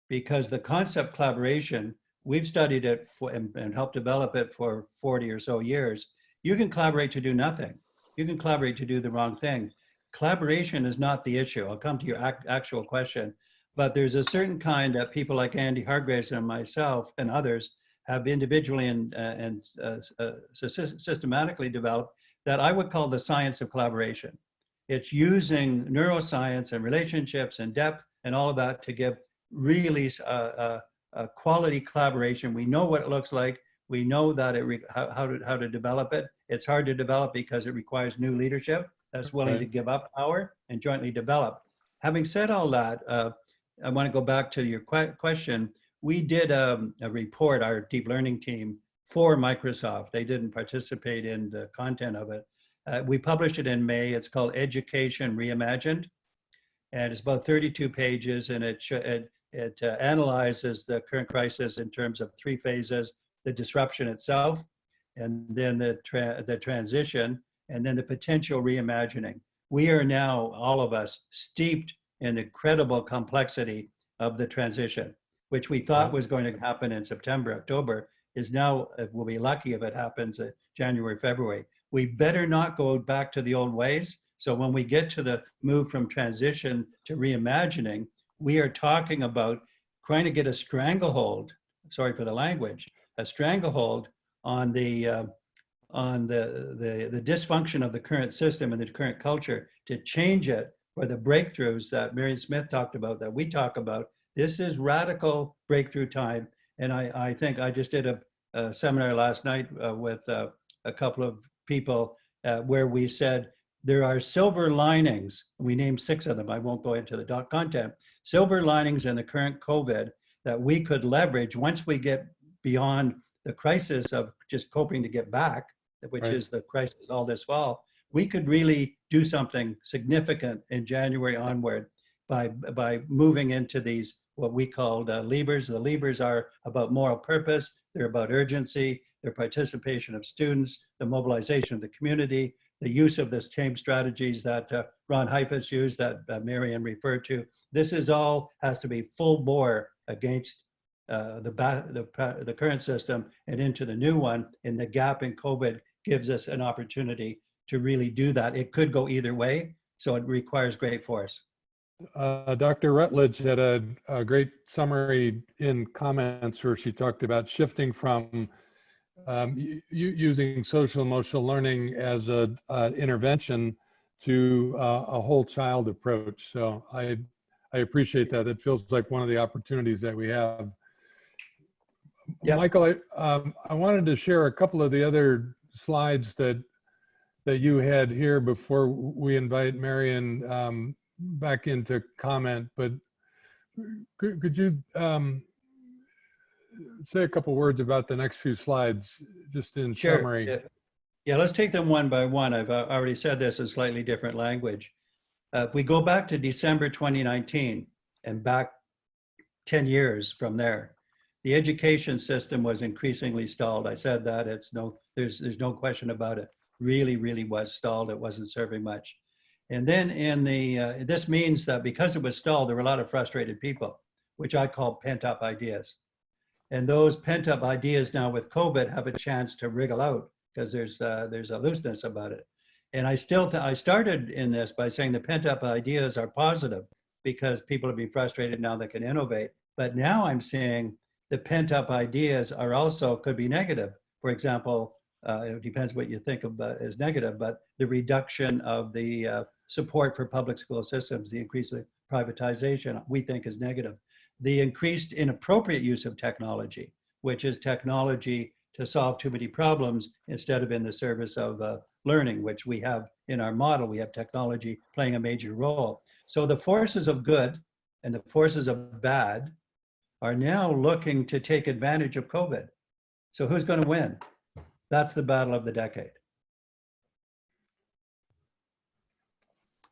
because the concept collaboration, we've studied it and helped develop it for 40 or so years. You can collaborate to do nothing. You can collaborate to do the wrong thing. Collaboration is not the issue. I'll come to your actual question, but there's a certain kind that people like Andy Hargraves and myself and others have individually and systematically developed that I would call the science of collaboration. It's using neuroscience and relationships and depth and all of that to give really a quality collaboration. We know what it looks like. We know that how to develop it. It's hard to develop because it requires new leadership that's willing to give up power and jointly develop. Having said all that, I want to go back to your question. We did a report, our deep learning team, for Microsoft. They didn't participate in the content of it. We published it in May. It's called Education Reimagined, and it's about 32 pages, and it analyzes the current crisis in terms of 3 phases: the disruption itself, and then the transition, and then the potential reimagining. We are now, all of us, steeped in the incredible complexity of the transition. which we thought was going to happen in September, October, is now, we'll be lucky if it happens January, February. We better not go back to the old ways. So when we get to the move from transition to reimagining, we are talking about trying to get a stranglehold, sorry for the language, a stranglehold on the dysfunction of the current system and the current culture to change it for the breakthroughs that Marion Smith talked about, that we talk about. This is radical breakthrough time. And I think I just did a seminar last night with a couple of people where we said there are silver linings. We named 6 of them. I won't go into the content. Silver linings in the current COVID that we could leverage once we get beyond the crisis of just coping to get back, which is the crisis all this fall. We could really do something significant in January onward by moving into these, what we called levers. The levers are about moral purpose, they're about urgency, their participation of students, the mobilization of the community, the use of this change strategies that Ron Heifetz used, that Marian referred to. This is all has to be full bore against the current system and into the new one. And the gap in COVID gives us an opportunity to really do that. It could go either way, so it requires great force. Dr. Rutledge had a great summary in comments where she talked about shifting from using social emotional learning as an intervention to a whole child approach. So I appreciate that. It feels like one of the opportunities that we have. Yep. Michael, I wanted to share a couple of the other slides that you had here before we invite Marion back into comment, but could you say a couple words about the next few slides, just in summary? Yeah, let's take them one by one. I've already said this in slightly different language. If we go back to December 2019 and back 10 years from there, the education system was increasingly stalled. I said that. There's no question about it. Really was stalled. It wasn't serving much. And then this means that because it was stalled, there were a lot of frustrated people, which I call pent-up ideas. And those pent-up ideas now with COVID have a chance to wriggle out because there's a looseness about it. And I started in this by saying the pent-up ideas are positive because people have been frustrated, now they can innovate. But now I'm saying the pent-up ideas are also could be negative. For example, it depends what you think of as negative, but the reduction of the support for public school systems, the increase of privatization, we think is negative. The increased inappropriate use of technology, which is technology to solve too many problems instead of in the service of learning, which we have in our model. We have technology playing a major role. So the forces of good and the forces of bad are now looking to take advantage of COVID. So who's going to win? That's the battle of the decade.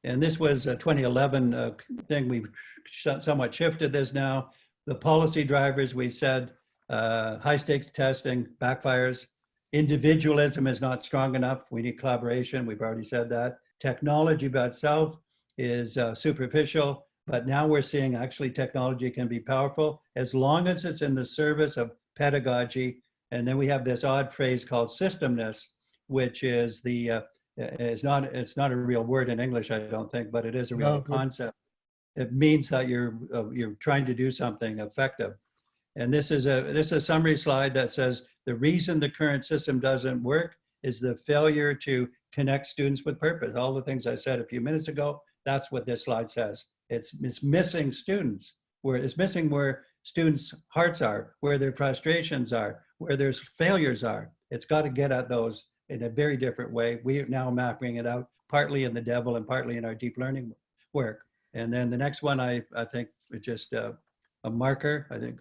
And this was a 2011 thing. We've somewhat shifted this now. The policy drivers, we said, high stakes testing backfires. Individualism is not strong enough. We need collaboration. We've already said that. Technology by itself is superficial, but now we're seeing actually technology can be powerful as long as it's in the service of pedagogy. And then we have this odd phrase called systemness, which is it's not a real word in English, I don't think, but it is a real concept. It means that you're trying to do something effective. And this is a summary slide that says the reason the current system doesn't work is the failure to connect students with purpose. All the things I said a few minutes ago, that's what this slide says. It's missing students, it's missing where students' hearts are, where their frustrations are, where their failures are. It's got to get at those in a very different way. We are now mapping it out, partly in the devil and partly in our deep learning work. And then the next one, I think, is just a marker. I think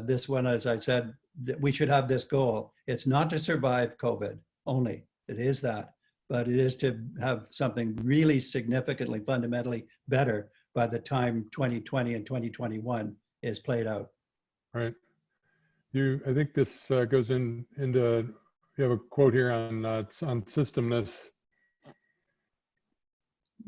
this one, as I said, we should have this goal. It's not to survive COVID only. It is that, but it is to have something really significantly, fundamentally better by the time 2020 and 2021 is played out. Right. I think this goes into, you have a quote here on systemness.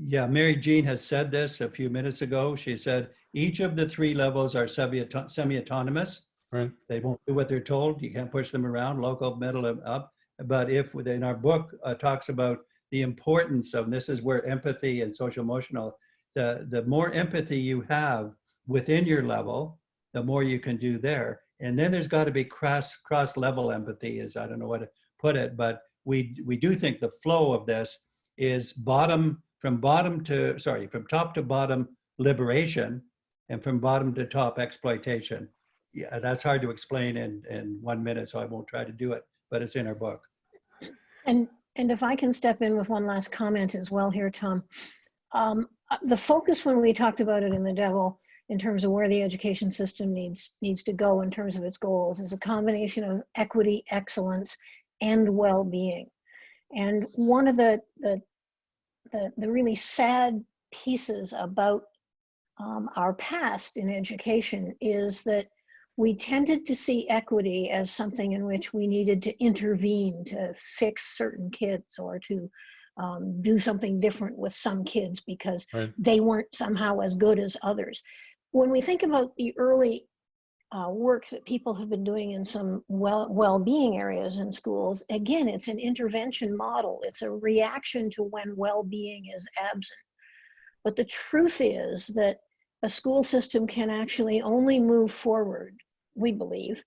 Yeah, Mary Jean has said this a few minutes ago. She said, Each of the 3 levels are semi-autonomous. Right. They won't do what they're told. You can't push them around, local, middle, and up. But if in our book talks about the importance of, this is where empathy and social emotional, the more empathy you have within your level, the more you can do there. And then there's got to be cross level empathy, is, I don't know what to put it, but we do think the flow of this is from top to bottom liberation, and from bottom to top exploitation. Yeah, that's hard to explain in 1 minute, so I won't try to do it, but it's in our book. And if I can step in with one last comment as well here, Tom. The focus when we talked about it in The Devil, in terms of where the education system needs to go in terms of its goals, is a combination of equity, excellence, and well-being. And one of the really sad pieces about our past in education is that we tended to see equity as something in which we needed to intervene to fix certain kids, or to do something different with some kids because Right. they weren't somehow as good as others. When we think about the early work that people have been doing in some well-being areas in schools, again, it's an intervention model. It's a reaction to when well-being is absent. But the truth is that a school system can actually only move forward, we believe,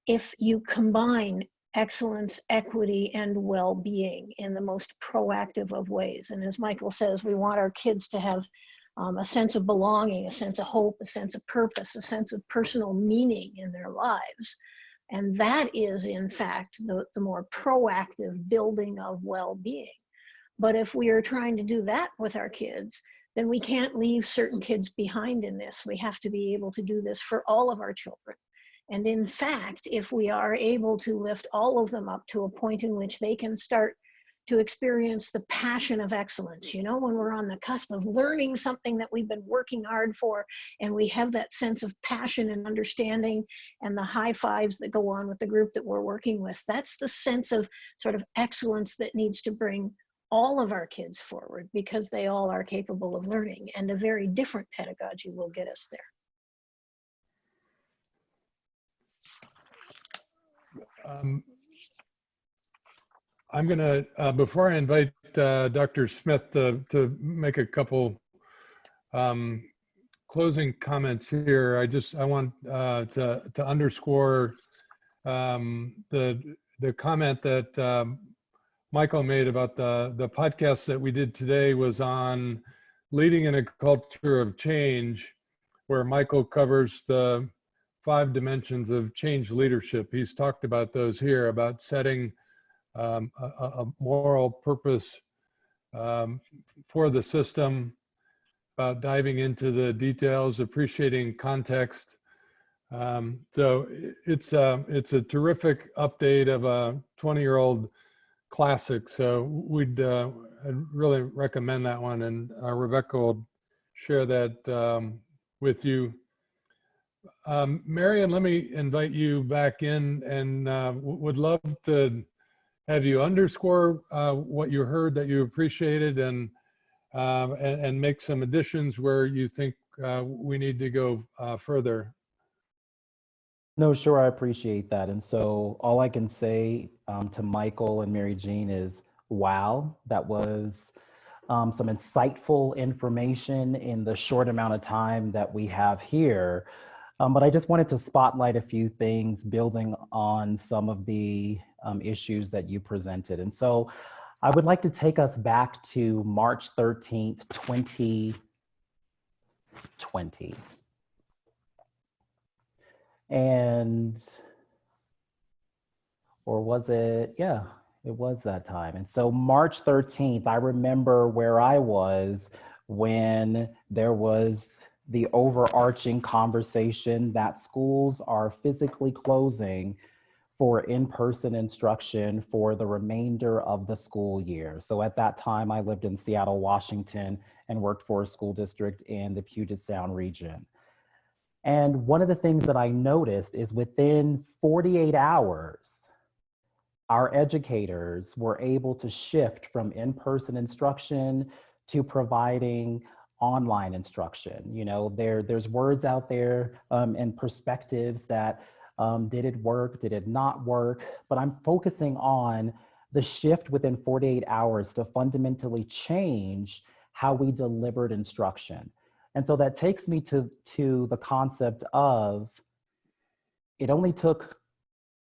if you combine excellence, equity, and well-being in the most proactive of ways. And as Michael says, we want our kids to have a sense of belonging, a sense of hope, a sense of purpose, a sense of personal meaning in their lives. And that is, in fact, the more proactive building of well-being. But if we are trying to do that with our kids, then we can't leave certain kids behind in this. We have to be able to do this for all of our children. And in fact, if we are able to lift all of them up to a point in which they can start to experience the passion of excellence, you know, when we're on the cusp of learning something that we've been working hard for, and we have that sense of passion and understanding and the high fives that go on with the group that we're working with, that's the sense of sort of excellence that needs to bring all of our kids forward, because they all are capable of learning, and a very different pedagogy will get us there. I'm going to, before I invite Dr. Smith to make a couple closing comments here, I want to underscore the comment that Michael made about the podcast that we did today was on leading in a culture of change, where Michael covers the 5 dimensions of change leadership. He's talked about those here, about setting a moral purpose for the system, about diving into the details, appreciating context. So it's a terrific update of a 20-year-old classic. So I'd really recommend that one, and Rebecca will share that with you. Marion, let me invite you back in, and would love to have you underscore what you heard that you appreciated, and make some additions where you think we need to go further. No, sure, I appreciate that. And so all I can say to Michael and Mary Jean is, wow, that was some insightful information in the short amount of time that we have here. But I just wanted to spotlight a few things building on some of the issues that you presented. And so I would like to take us back to March 13th, 2020. Or was it? Yeah, it was that time. And so March 13th, I remember where I was when there was the overarching conversation that schools are physically closing for in-person instruction for the remainder of the school year. So at that time, I lived in Seattle, Washington, and worked for a school district in the Puget Sound region. And one of the things that I noticed is within 48 hours, our educators were able to shift from in-person instruction to providing online instruction. You know, there's words out there and perspectives that did it work, did it not work? But I'm focusing on the shift within 48 hours to fundamentally change how we delivered instruction. And so that takes me to the concept of it only took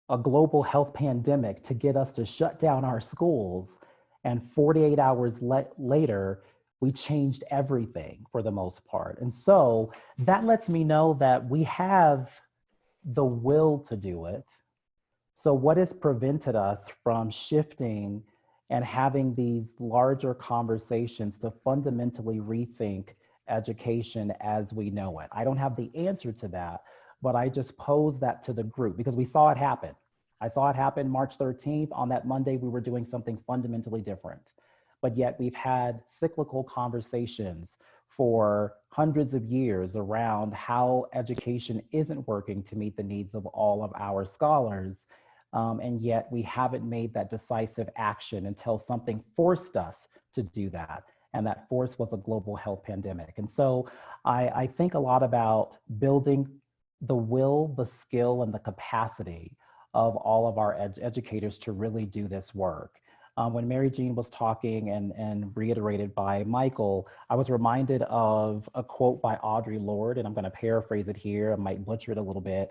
a global health pandemic to get us to shut down our schools. And 48 hours later, we changed everything for the most part. And so that lets me know that we have the will to do it. So what has prevented us from shifting and having these larger conversations to fundamentally rethink education as we know it? I don't have the answer to that, but I just pose that to the group because we saw it happen. I saw it happen March 13th. On that Monday, we were doing something fundamentally different. But yet we've had cyclical conversations for hundreds of years around how education isn't working to meet the needs of all of our scholars. And yet we haven't made that decisive action until something forced us to do that. And that force was a global health pandemic. And so I think a lot about building the will, the skill, and the capacity of all of our educators to really do this work. When Mary Jean was talking and reiterated by Michael, I was reminded of a quote by Audre Lorde, and I'm going to paraphrase it here. I might butcher it a little bit.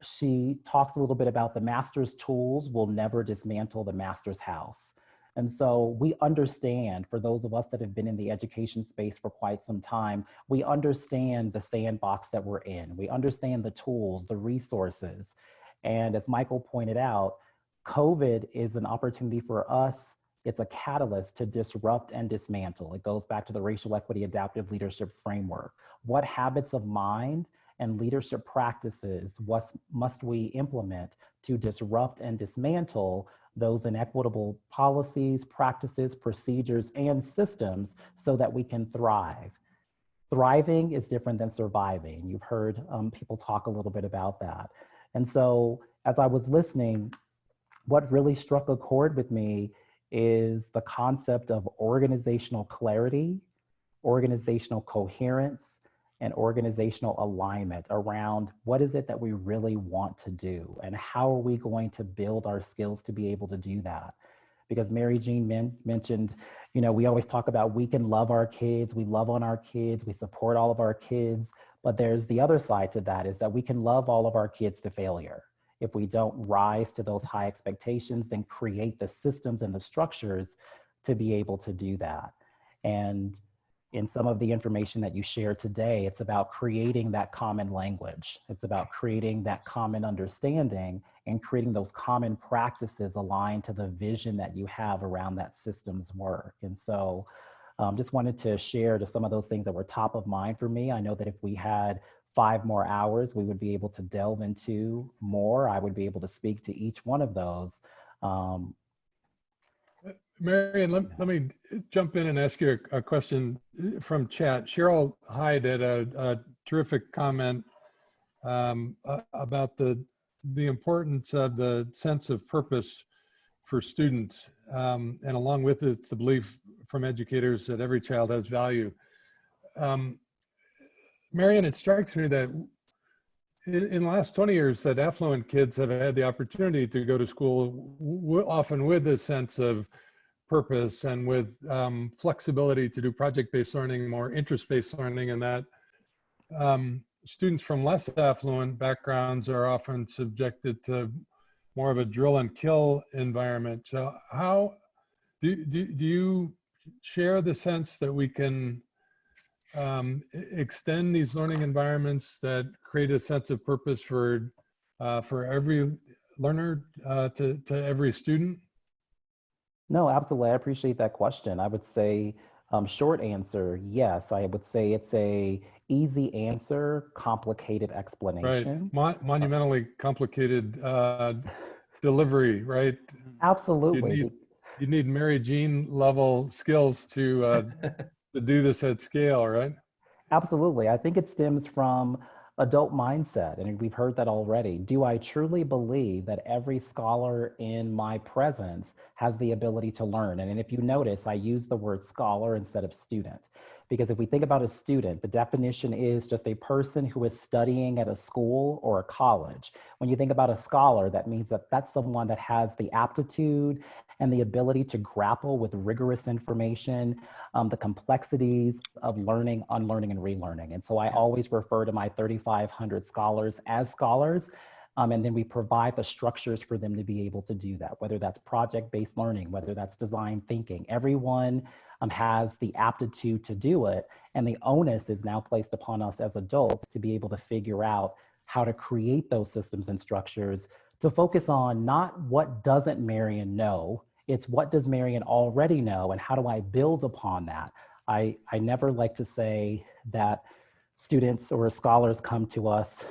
She talks a little bit about the master's tools will never dismantle the master's house. And so we understand, for those of us that have been in the education space for quite some time, we understand the sandbox that we're in. We understand the tools, the resources. And as Michael pointed out, COVID is an opportunity for us. It's a catalyst to disrupt and dismantle. It goes back to the racial equity adaptive leadership framework. What habits of mind and leadership practices must we implement to disrupt and dismantle those inequitable policies, practices, procedures, and systems so that we can thrive? Thriving is different than surviving. You've heard people talk a little bit about that. And so as I was listening, what really struck a chord with me is the concept of organizational clarity, organizational coherence, and organizational alignment around what is it that we really want to do and how are we going to build our skills to be able to do that. Because Mary Jean mentioned, you know, we always talk about we can love our kids, we love on our kids, we support all of our kids, but there's the other side to that is that we can love all of our kids to failure. If we don't rise to those high expectations, then create the systems and the structures to be able to do that. And in some of the information that you shared today, it's about creating that common language. It's about creating that common understanding and creating those common practices aligned to the vision that you have around that system's work. And so just wanted to share just some of those things that were top of mind for me. I know that if we had 5 more hours, we would be able to delve into more. I would be able to speak to each one of those. Marian, let me jump in and ask you a question from chat. Cheryl Hyde had a terrific comment about the importance of the sense of purpose for students, and along with it, the belief from educators that every child has value. Marian, it strikes me that in the last 20 years that affluent kids have had the opportunity to go to school often with a sense of purpose and with flexibility to do project-based learning, more interest-based learning, and that students from less affluent backgrounds are often subjected to more of a drill and kill environment. So how do you share the sense that we can extend these learning environments that create a sense of purpose for every learner, to every student? No, absolutely. I appreciate that question. I would say short answer, yes. I would say it's a easy answer, complicated explanation. Right, monumentally complicated delivery, right? Absolutely. You need Mary Jean level skills to do this at scale, right? Absolutely. I think it stems from adult mindset, and we've heard that already. Do I truly believe that every scholar in my presence has the ability to learn? And if you notice, I use the word scholar instead of student, Because if we think about a student, the definition is just a person who is studying at a school or a college. When you think about a scholar, that means that that's someone that has the aptitude and the ability to grapple with rigorous information, the complexities of learning, unlearning, and relearning. And so I always refer to my 3,500 scholars as scholars. And then we provide the structures for them to be able to do that, whether that's project-based learning, whether that's design thinking. Everyone has the aptitude to do it. And the onus is now placed upon us as adults to be able to figure out how to create those systems and structures to focus on not what doesn't Marion know, it's what does Marion already know and how do I build upon that? I never like to say that students or scholars come to us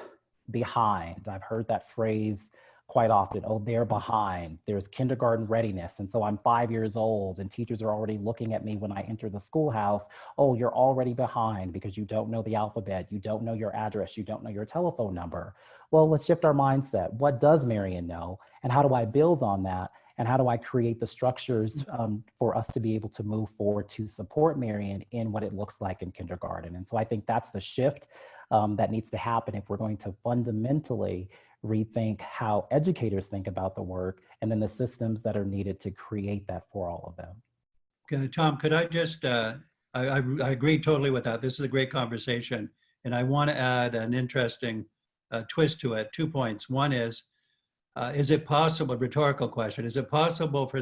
behind. I've heard that phrase quite often. Oh, they're behind. There's kindergarten readiness. And so I'm 5 years old and teachers are already looking at me when I enter the schoolhouse. Oh, you're already behind because you don't know the alphabet. You don't know your address. You don't know your telephone number. Well, let's shift our mindset. What does Marion know? And how do I build on that? And how do I create the structures for us to be able to move forward to support Marion in what it looks like in kindergarten? And so I think that's the shift that needs to happen if we're going to fundamentally rethink how educators think about the work and then the systems that are needed to create that for all of them. Okay, Tom, could I just, I agree totally with that. This is a great conversation. And I want to add an interesting twist to it. 2 points. One is it possible, rhetorical question, is it possible for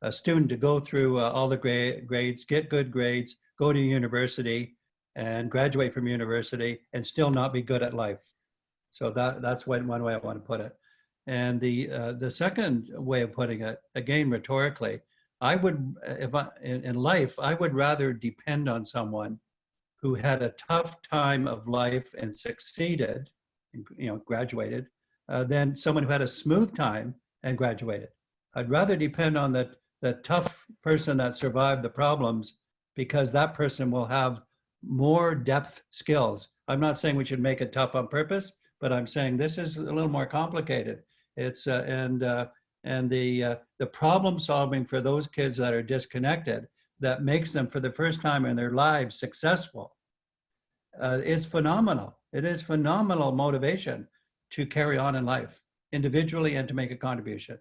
a student to go through all the grades, get good grades, go to university and graduate from university and still not be good at life? So that's one way I want to put it. And the second way of putting it, again, rhetorically, I would, in life, I would rather depend on someone who had a tough time of life and succeeded, graduated, than someone who had a smooth time and graduated. I'd rather depend on the tough person that survived the problems because that person will have more depth skills. I'm not saying we should make it tough on purpose, but I'm saying this is a little more complicated. It's and the problem solving for those kids that are disconnected, that makes them for the first time in their lives successful, is phenomenal. It is phenomenal motivation to carry on in life individually and to make a contribution.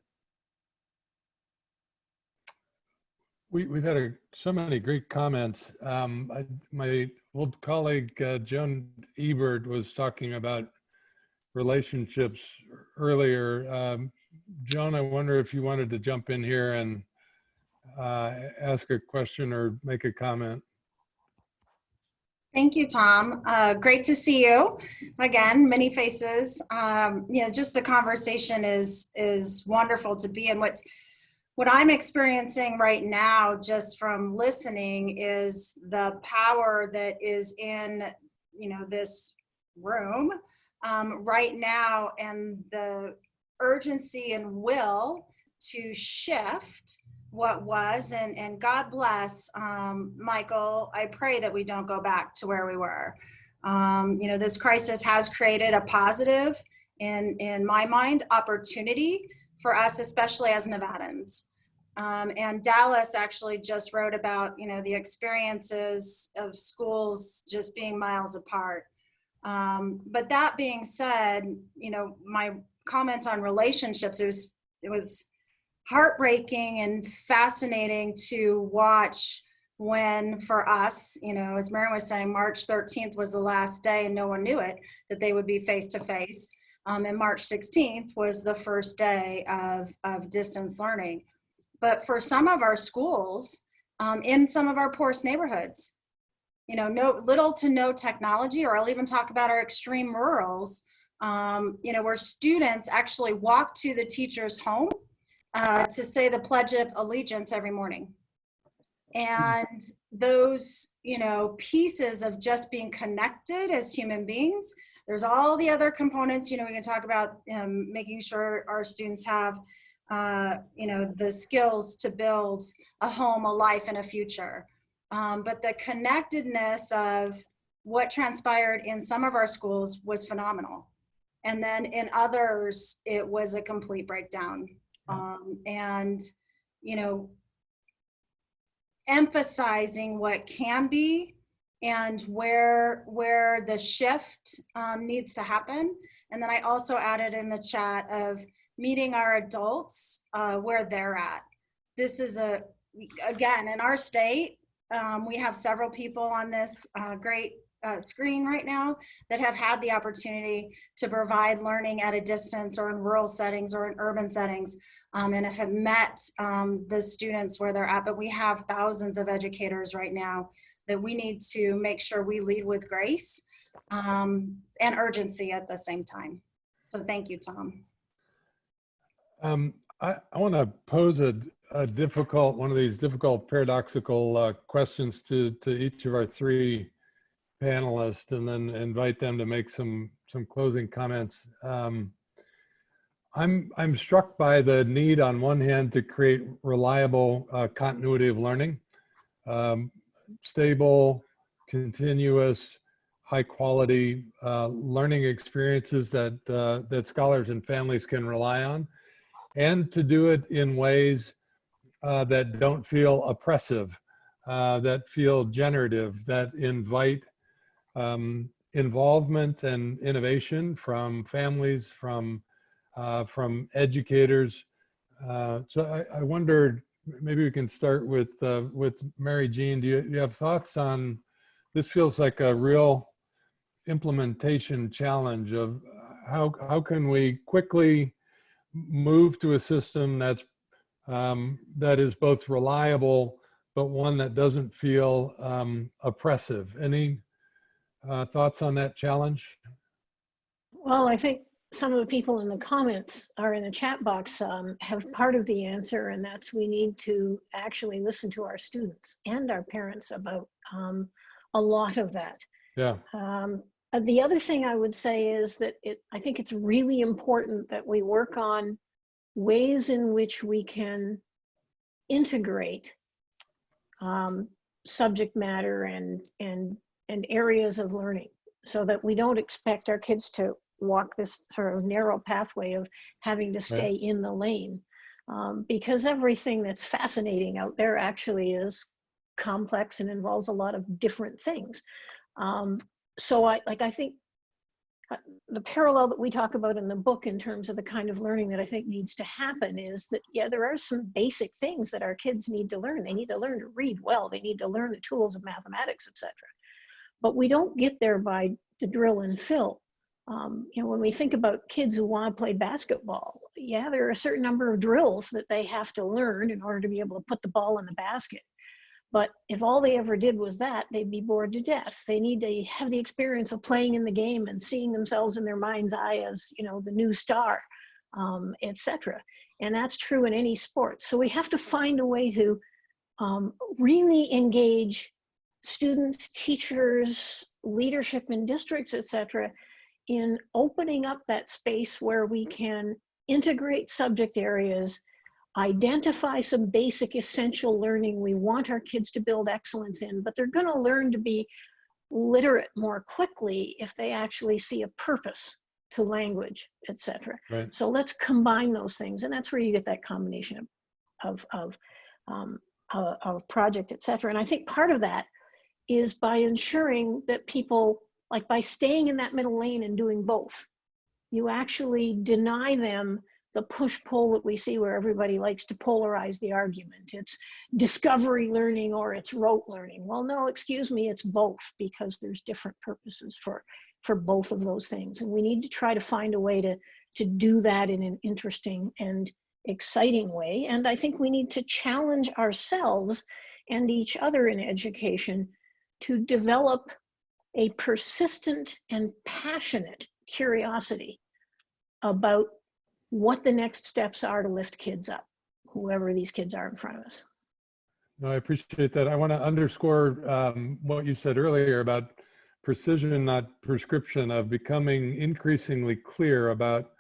We've had so many great comments. My old colleague, Joan Ebert, was talking about relationships earlier. Joan, I wonder if you wanted to jump in here and ask a question or make a comment. Thank you, Tom. Great to see you again, many faces. Just the conversation is wonderful to be in. What I'm experiencing right now, just from listening, is the power that is in, this room right now, and the urgency and will to shift what was, and God bless, Michael. I pray that we don't go back to where we were. This crisis has created a positive, in my mind, opportunity for us, especially as Nevadans. And Dallas actually just wrote about, the experiences of schools just being miles apart. But that being said, my comment on relationships, it was heartbreaking and fascinating to watch when, for us, as Marion was saying, March 13th was the last day and no one knew it, that they would be face to face. And March 16th was the first day of distance learning. But for some of our schools, in some of our poorest neighborhoods, little to no technology, or I'll even talk about our extreme rurals, where students actually walk to the teacher's home to say the Pledge of Allegiance every morning. And those, pieces of just being connected as human beings, there's all the other components, we can talk about making sure our students have, the skills to build a home, a life, and a future. But the connectedness of what transpired in some of our schools was phenomenal. And then in others, it was a complete breakdown. emphasizing what can be and where the shift needs to happen. And then I also added in the chat of meeting our adults where they're at. This is again, in our state, we have several people on this great screen right now that have had the opportunity to provide learning at a distance or in rural settings or in urban settings, and have met the students where they're at. But we have thousands of educators right now that we need to make sure we lead with grace and urgency at the same time. So thank you, Tom. I want to pose a difficult, one of these difficult paradoxical questions to each of our three panelists, and then invite them to make some closing comments. I'm struck by the need on one hand to create reliable continuity of learning, stable, continuous, high quality learning experiences that that scholars and families can rely on, and to do it in ways that don't feel oppressive, that feel generative, that invite involvement and innovation from families, from educators. So I wondered, maybe we can start with Mary Jean. Do you have thoughts on this? Feels like a real implementation challenge of how can we quickly move to a system that's that is both reliable, but one that doesn't feel oppressive. Any thoughts on that challenge? Well, I think some of the people in the comments or in the chat box have part of the answer, and that's we need to actually listen to our students and our parents about a lot of that. Yeah. The other thing I would say is that I think it's really important that we work on ways in which we can integrate subject matter and areas of learning, so that we don't expect our kids to walk this sort of narrow pathway of having to stay in the lane, because everything that's fascinating out there actually is complex and involves a lot of different things. So I think the parallel that we talk about in the book in terms of the kind of learning that I think needs to happen is that, yeah, there are some basic things that our kids need to learn. They need to learn to read well. They need to learn the tools of mathematics, etc. But we don't get there by the drill and fill. You know, when we think about kids who want to play basketball, yeah, there are a certain number of drills that they have to learn in order to be able to put the ball in the basket. But if all they ever did was that, they'd be bored to death. They need to have the experience of playing in the game and seeing themselves in their mind's eye as, you know, the new star, etc. And that's true in any sport. So we have to find a way to really engage students, teachers, leadership in districts, etc., in opening up that space where we can integrate subject areas, identify some basic essential learning we want our kids to build excellence in, but they're going to learn to be literate more quickly if they actually see a purpose to language, etc. Right. So let's combine those things, and that's where you get that combination of project, etc. And I think part of that is by ensuring that people, like by staying in that middle lane and doing both, you actually deny them the push-pull that we see where everybody likes to polarize the argument. It's discovery learning or it's rote learning. Well, no, excuse me, it's both, because there's different purposes for both of those things. And we need to try to find a way to do that in an interesting and exciting way. And I think we need to challenge ourselves and each other in education to develop a persistent and passionate curiosity about what the next steps are to lift kids up, whoever these kids are in front of us. No, I appreciate that. I want to underscore what you said earlier about precision, not prescription, of becoming increasingly clear about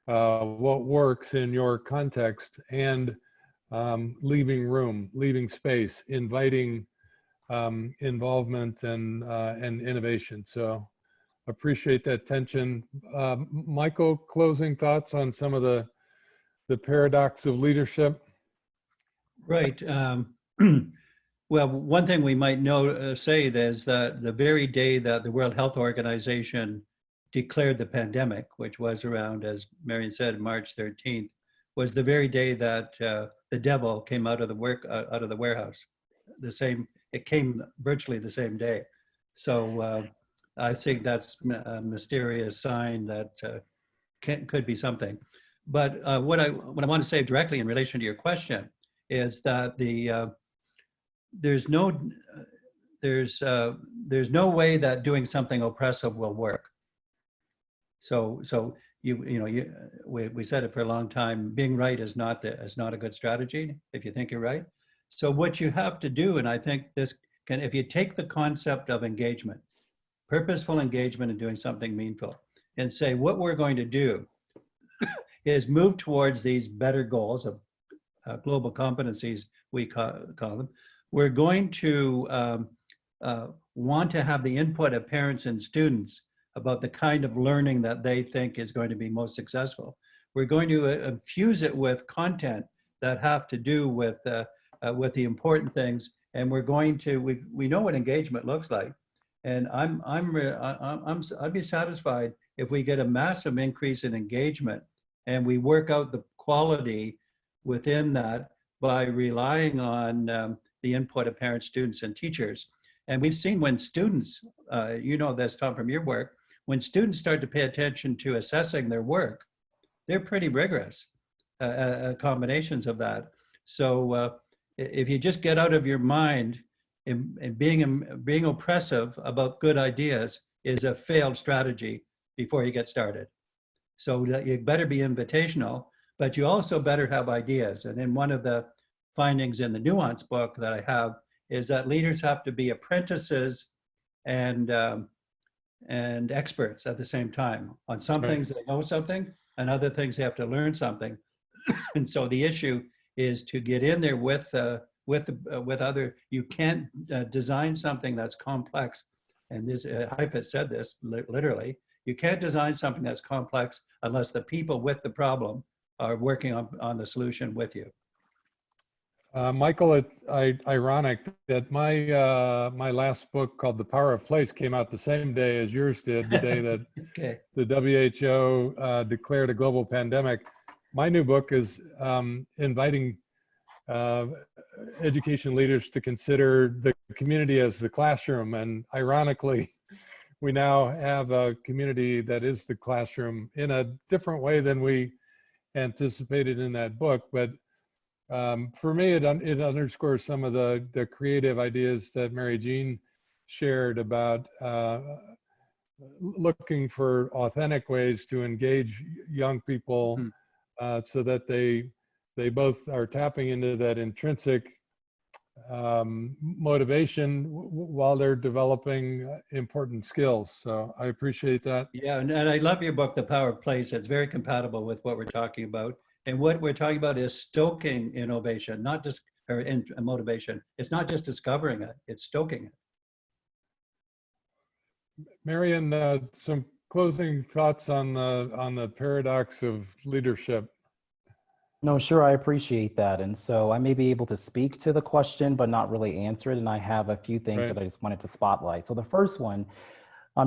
what works in your context, and leaving room, leaving space, inviting involvement and innovation. So appreciate that tension. Michael, closing thoughts on some of the paradox of leadership? Right. Well, one thing we might say is that the very day that the World Health Organization declared the pandemic, which was around, as Marion said, March 13th, was the very day that the devil came out of the warehouse. It came virtually the same day. So I think that's a mysterious sign that could be something. But what I want to say directly in relation to your question is that there's no way that doing something oppressive will work. So we said it for a long time. Being right is not a good strategy if you think you're right. So what you have to do, and I think if you take the concept of engagement, purposeful engagement and doing something meaningful, and say what we're going to do is move towards these better goals of global competencies, we call them. We're going to want to have the input of parents and students about the kind of learning that they think is going to be most successful. We're going to infuse it with content that have to do with the important things, and we're going to we know what engagement looks like, and I'd be satisfied if we get a massive increase in engagement, and we work out the quality within that by relying on the input of parents, students, and teachers. And we've seen when students, you know this, Tom, from your work, when students start to pay attention to assessing their work, they're pretty rigorous combinations of that. So if you just get out of your mind and being oppressive about good ideas is a failed strategy before you get started. So you better be invitational, but you also better have ideas. And then one of the findings in the Nuance book that I have is that leaders have to be apprentices and experts at the same time. On some things they know something, and other things they have to learn something. And so the issue is to get in there with other. You can't design something that's complex. And this Heifetz said this literally. You can't design something that's complex unless the people with the problem are working on the solution with you. Michael, it's ironic that my last book called The Power of Place came out the same day as yours did, the day that Okay. the WHO declared a global pandemic. My new book is inviting education leaders to consider the community as the classroom. And ironically, we now have a community that is the classroom in a different way than we anticipated in that book. But for me, it underscores some of the creative ideas that Mary Jean shared about looking for authentic ways to engage young people so that they both are tapping into that intrinsic motivation while they're developing important skills. So I appreciate that. Yeah, and I love your book, The Power of Place. It's very compatible with what we're talking about. And what we're talking about is stoking innovation, not just motivation. It's not just discovering it, it's stoking it. Marion, some closing thoughts on the paradox of leadership. No, sure, I appreciate that. And so I may be able to speak to the question, but not really answer it. And I have a few things that I just wanted to spotlight. So the first one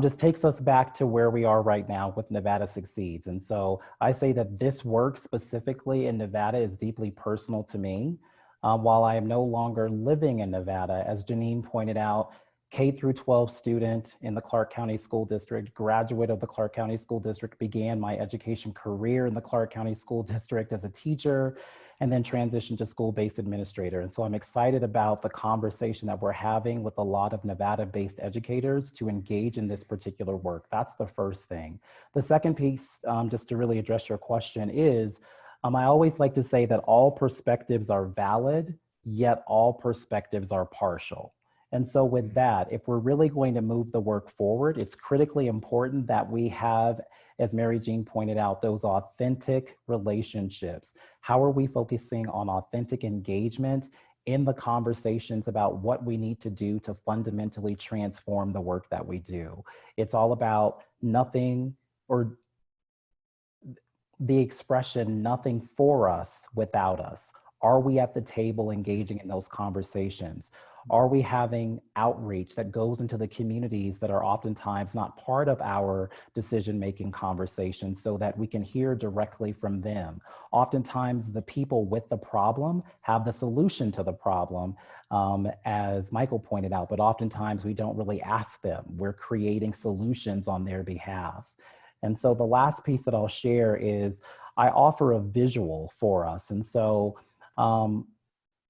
just takes us back to where we are right now with Nevada Succeeds. And so I say that this work specifically in Nevada is deeply personal to me. While I am no longer living in Nevada, as Janine pointed out, K through 12 student in the Clark County School District, graduate of the Clark County School District, began my education career in the Clark County School District as a teacher, and then transitioned to school-based administrator. And so I'm excited about the conversation that we're having with a lot of Nevada-based educators to engage in this particular work. That's the first thing. The second piece, just to really address your question, is I always like to say that all perspectives are valid, yet all perspectives are partial. And so with that, if we're really going to move the work forward, it's critically important that we have, as Mary Jean pointed out, those authentic relationships. How are we focusing on authentic engagement in the conversations about what we need to do to fundamentally transform the work that we do? It's all about nothing, or the expression, nothing for us without us. Are we at the table engaging in those conversations? Are we having outreach that goes into the communities that are oftentimes not part of our decision-making conversations so that we can hear directly from them? Oftentimes the people with the problem have the solution to the problem, as Michael pointed out, but oftentimes we don't really ask them. We're creating solutions on their behalf. And so the last piece that I'll share is I offer a visual for us. And so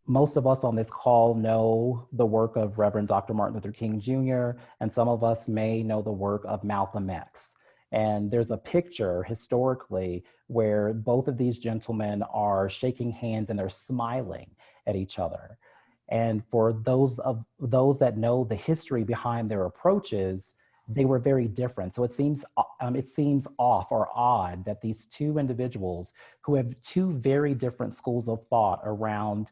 most of us on this call know the work of Reverend Dr. Martin Luther King Jr., and some of us may know the work of Malcolm X. And there's a picture historically where both of these gentlemen are shaking hands and they're smiling at each other. And for those that know the history behind their approaches, they were very different. So it seems off or odd that these two individuals who have two very different schools of thought around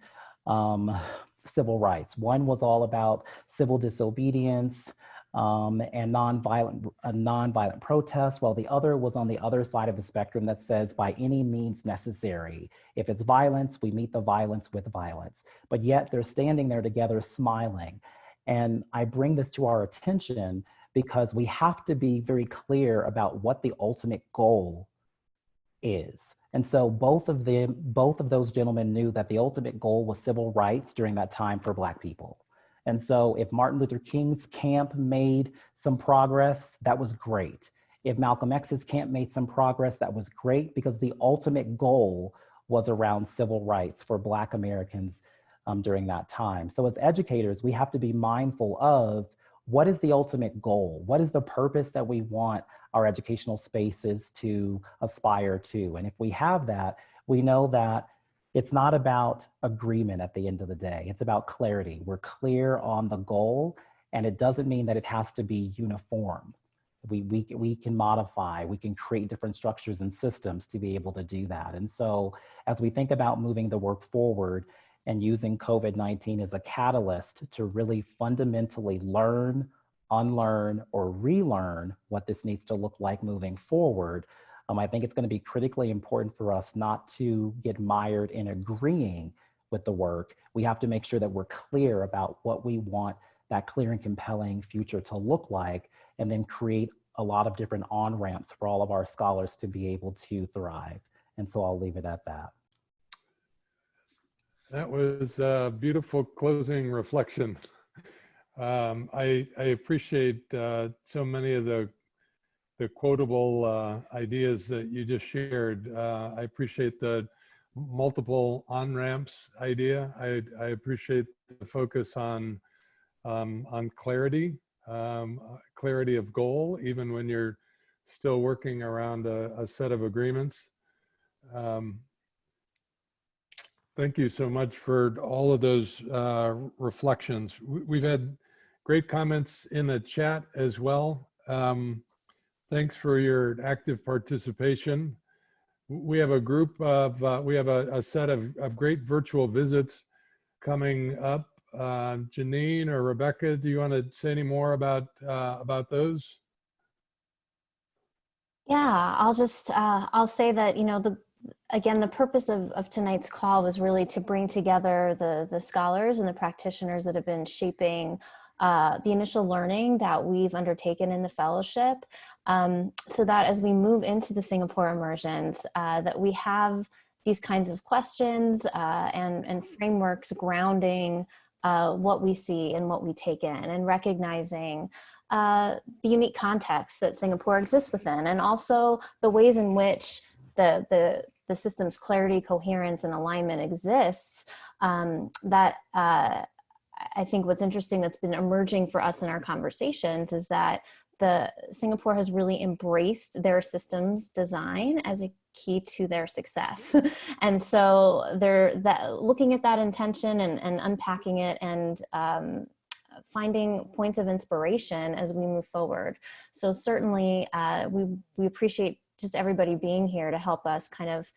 civil rights. One was all about civil disobedience and nonviolent protest, while the other was on the other side of the spectrum that says by any means necessary. If it's violence, we meet the violence with violence. But yet they're standing there together smiling. And I bring this to our attention because we have to be very clear about what the ultimate goal is. And so both of those gentlemen knew that the ultimate goal was civil rights during that time for Black people. And so if Martin Luther King's camp made some progress, that was great. If Malcolm X's camp made some progress, that was great, because the ultimate goal was around civil rights for Black Americans during that time. So as educators, we have to be mindful of what is the ultimate goal? What is the purpose that we want our educational spaces to aspire to? And if we have that, we know that it's not about agreement at the end of the day. It's about clarity. We're clear on the goal, and it doesn't mean that it has to be uniform. We can modify, we can create different structures and systems to be able to do that. And so as we think about moving the work forward and using COVID-19 as a catalyst to really fundamentally learn, unlearn, or relearn what this needs to look like moving forward, I think it's going to be critically important for us not to get mired in agreeing with the work. We have to make sure that we're clear about what we want that clear and compelling future to look like, and then create a lot of different on-ramps for all of our scholars to be able to thrive. And so I'll leave it at that. That was a beautiful closing reflection. I appreciate so many of the quotable ideas that you just shared. I appreciate the multiple on-ramps idea. I appreciate the focus on clarity, clarity of goal, even when you're still working around a set of agreements. Thank you so much for all of those reflections. We've had great comments in the chat as well. Thanks for your active participation. We have a group of, we have a set of great virtual visits coming up. Janine or Rebecca, do you want to say any more about those? Yeah, I'll say that, you know, again, the purpose of tonight's call was really to bring together the scholars and the practitioners that have been shaping the initial learning that we've undertaken in the fellowship, so that as we move into the Singapore immersions, that we have these kinds of questions and frameworks grounding what we see and what we take in, and recognizing the unique context that Singapore exists within, and also the ways in which the system's clarity, coherence, and alignment exists. That I think what's interesting that's been emerging for us in our conversations is that Singapore has really embraced their systems design as a key to their success. And so looking at that intention and unpacking it and finding points of inspiration as we move forward. So certainly we appreciate just everybody being here to help us kind of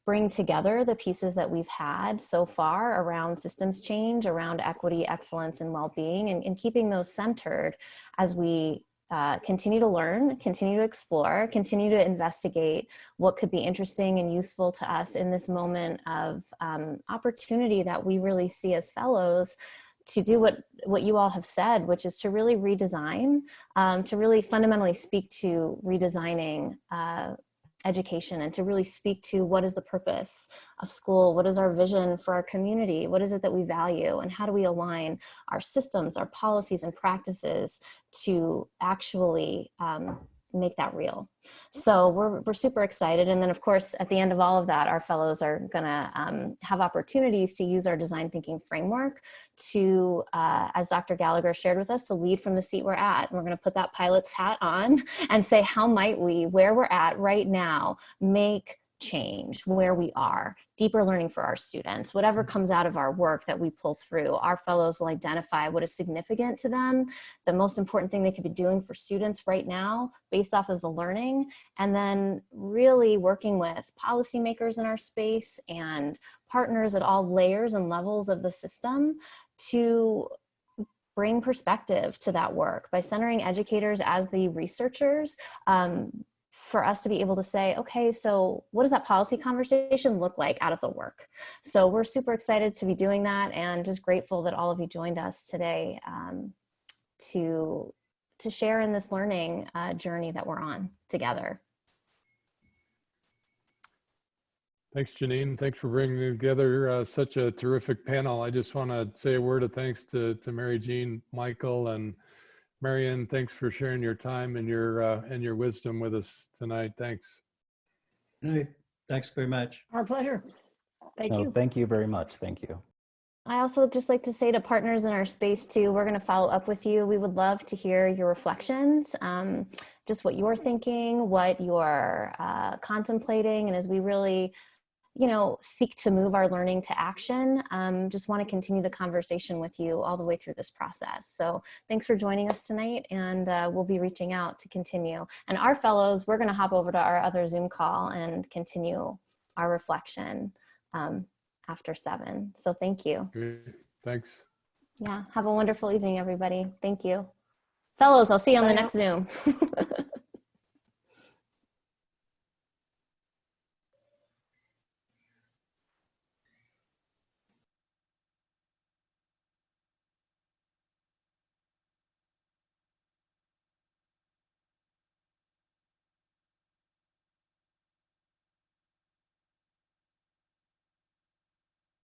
bring together the pieces that we've had so far around systems change, around equity, excellence, and well-being, and keeping those centered as we continue to learn, continue to explore, continue to investigate what could be interesting and useful to us in this moment of opportunity that we really see as fellows to do what you all have said, which is to really redesign, to really fundamentally speak to redesigning education, and to really speak to what is the purpose of school, what is our vision for our community, what is it that we value, and how do we align our systems, our policies and practices to actually make that real. So we're super excited. And then of course, at the end of all of that, our fellows are gonna have opportunities to use our design thinking framework to, as Dr. Gallagher shared with us, to lead from the seat we're at. And we're gonna put that pilot's hat on and say, how might we, where we're at right now, make change where we are, deeper learning for our students, whatever comes out of our work that we pull through, our fellows will identify what is significant to them, the most important thing they could be doing for students right now based off of the learning, and then really working with policymakers in our space and partners at all layers and levels of the system to bring perspective to that work by centering educators as the researchers, for us to be able to say, okay, so what does that policy conversation look like out of the work? So we're super excited to be doing that, and just grateful that all of you joined us today to share in this learning journey that we're on together. Thanks, Janine. Thanks for bringing together such a terrific panel. I just want to say a word of thanks to Mary Jean, Michael, and Marianne. Thanks for sharing your time and your wisdom with us tonight. Thanks. Right. Thanks very much. Our pleasure. Thank you. Thank you very much. Thank you. I also just like to say to partners in our space too, we're going to follow up with you. We would love to hear your reflections, just what you're thinking, what you're contemplating, and as we really, seek to move our learning to action, just want to continue the conversation with you all the way through this process. So thanks for joining us tonight, and we'll be reaching out to continue. And our fellows, we're going to hop over to our other Zoom call and continue our reflection after 7. So thank you. Great. Thanks. Yeah, have a wonderful evening, everybody. Thank you. Fellows, I'll see you on the next Zoom.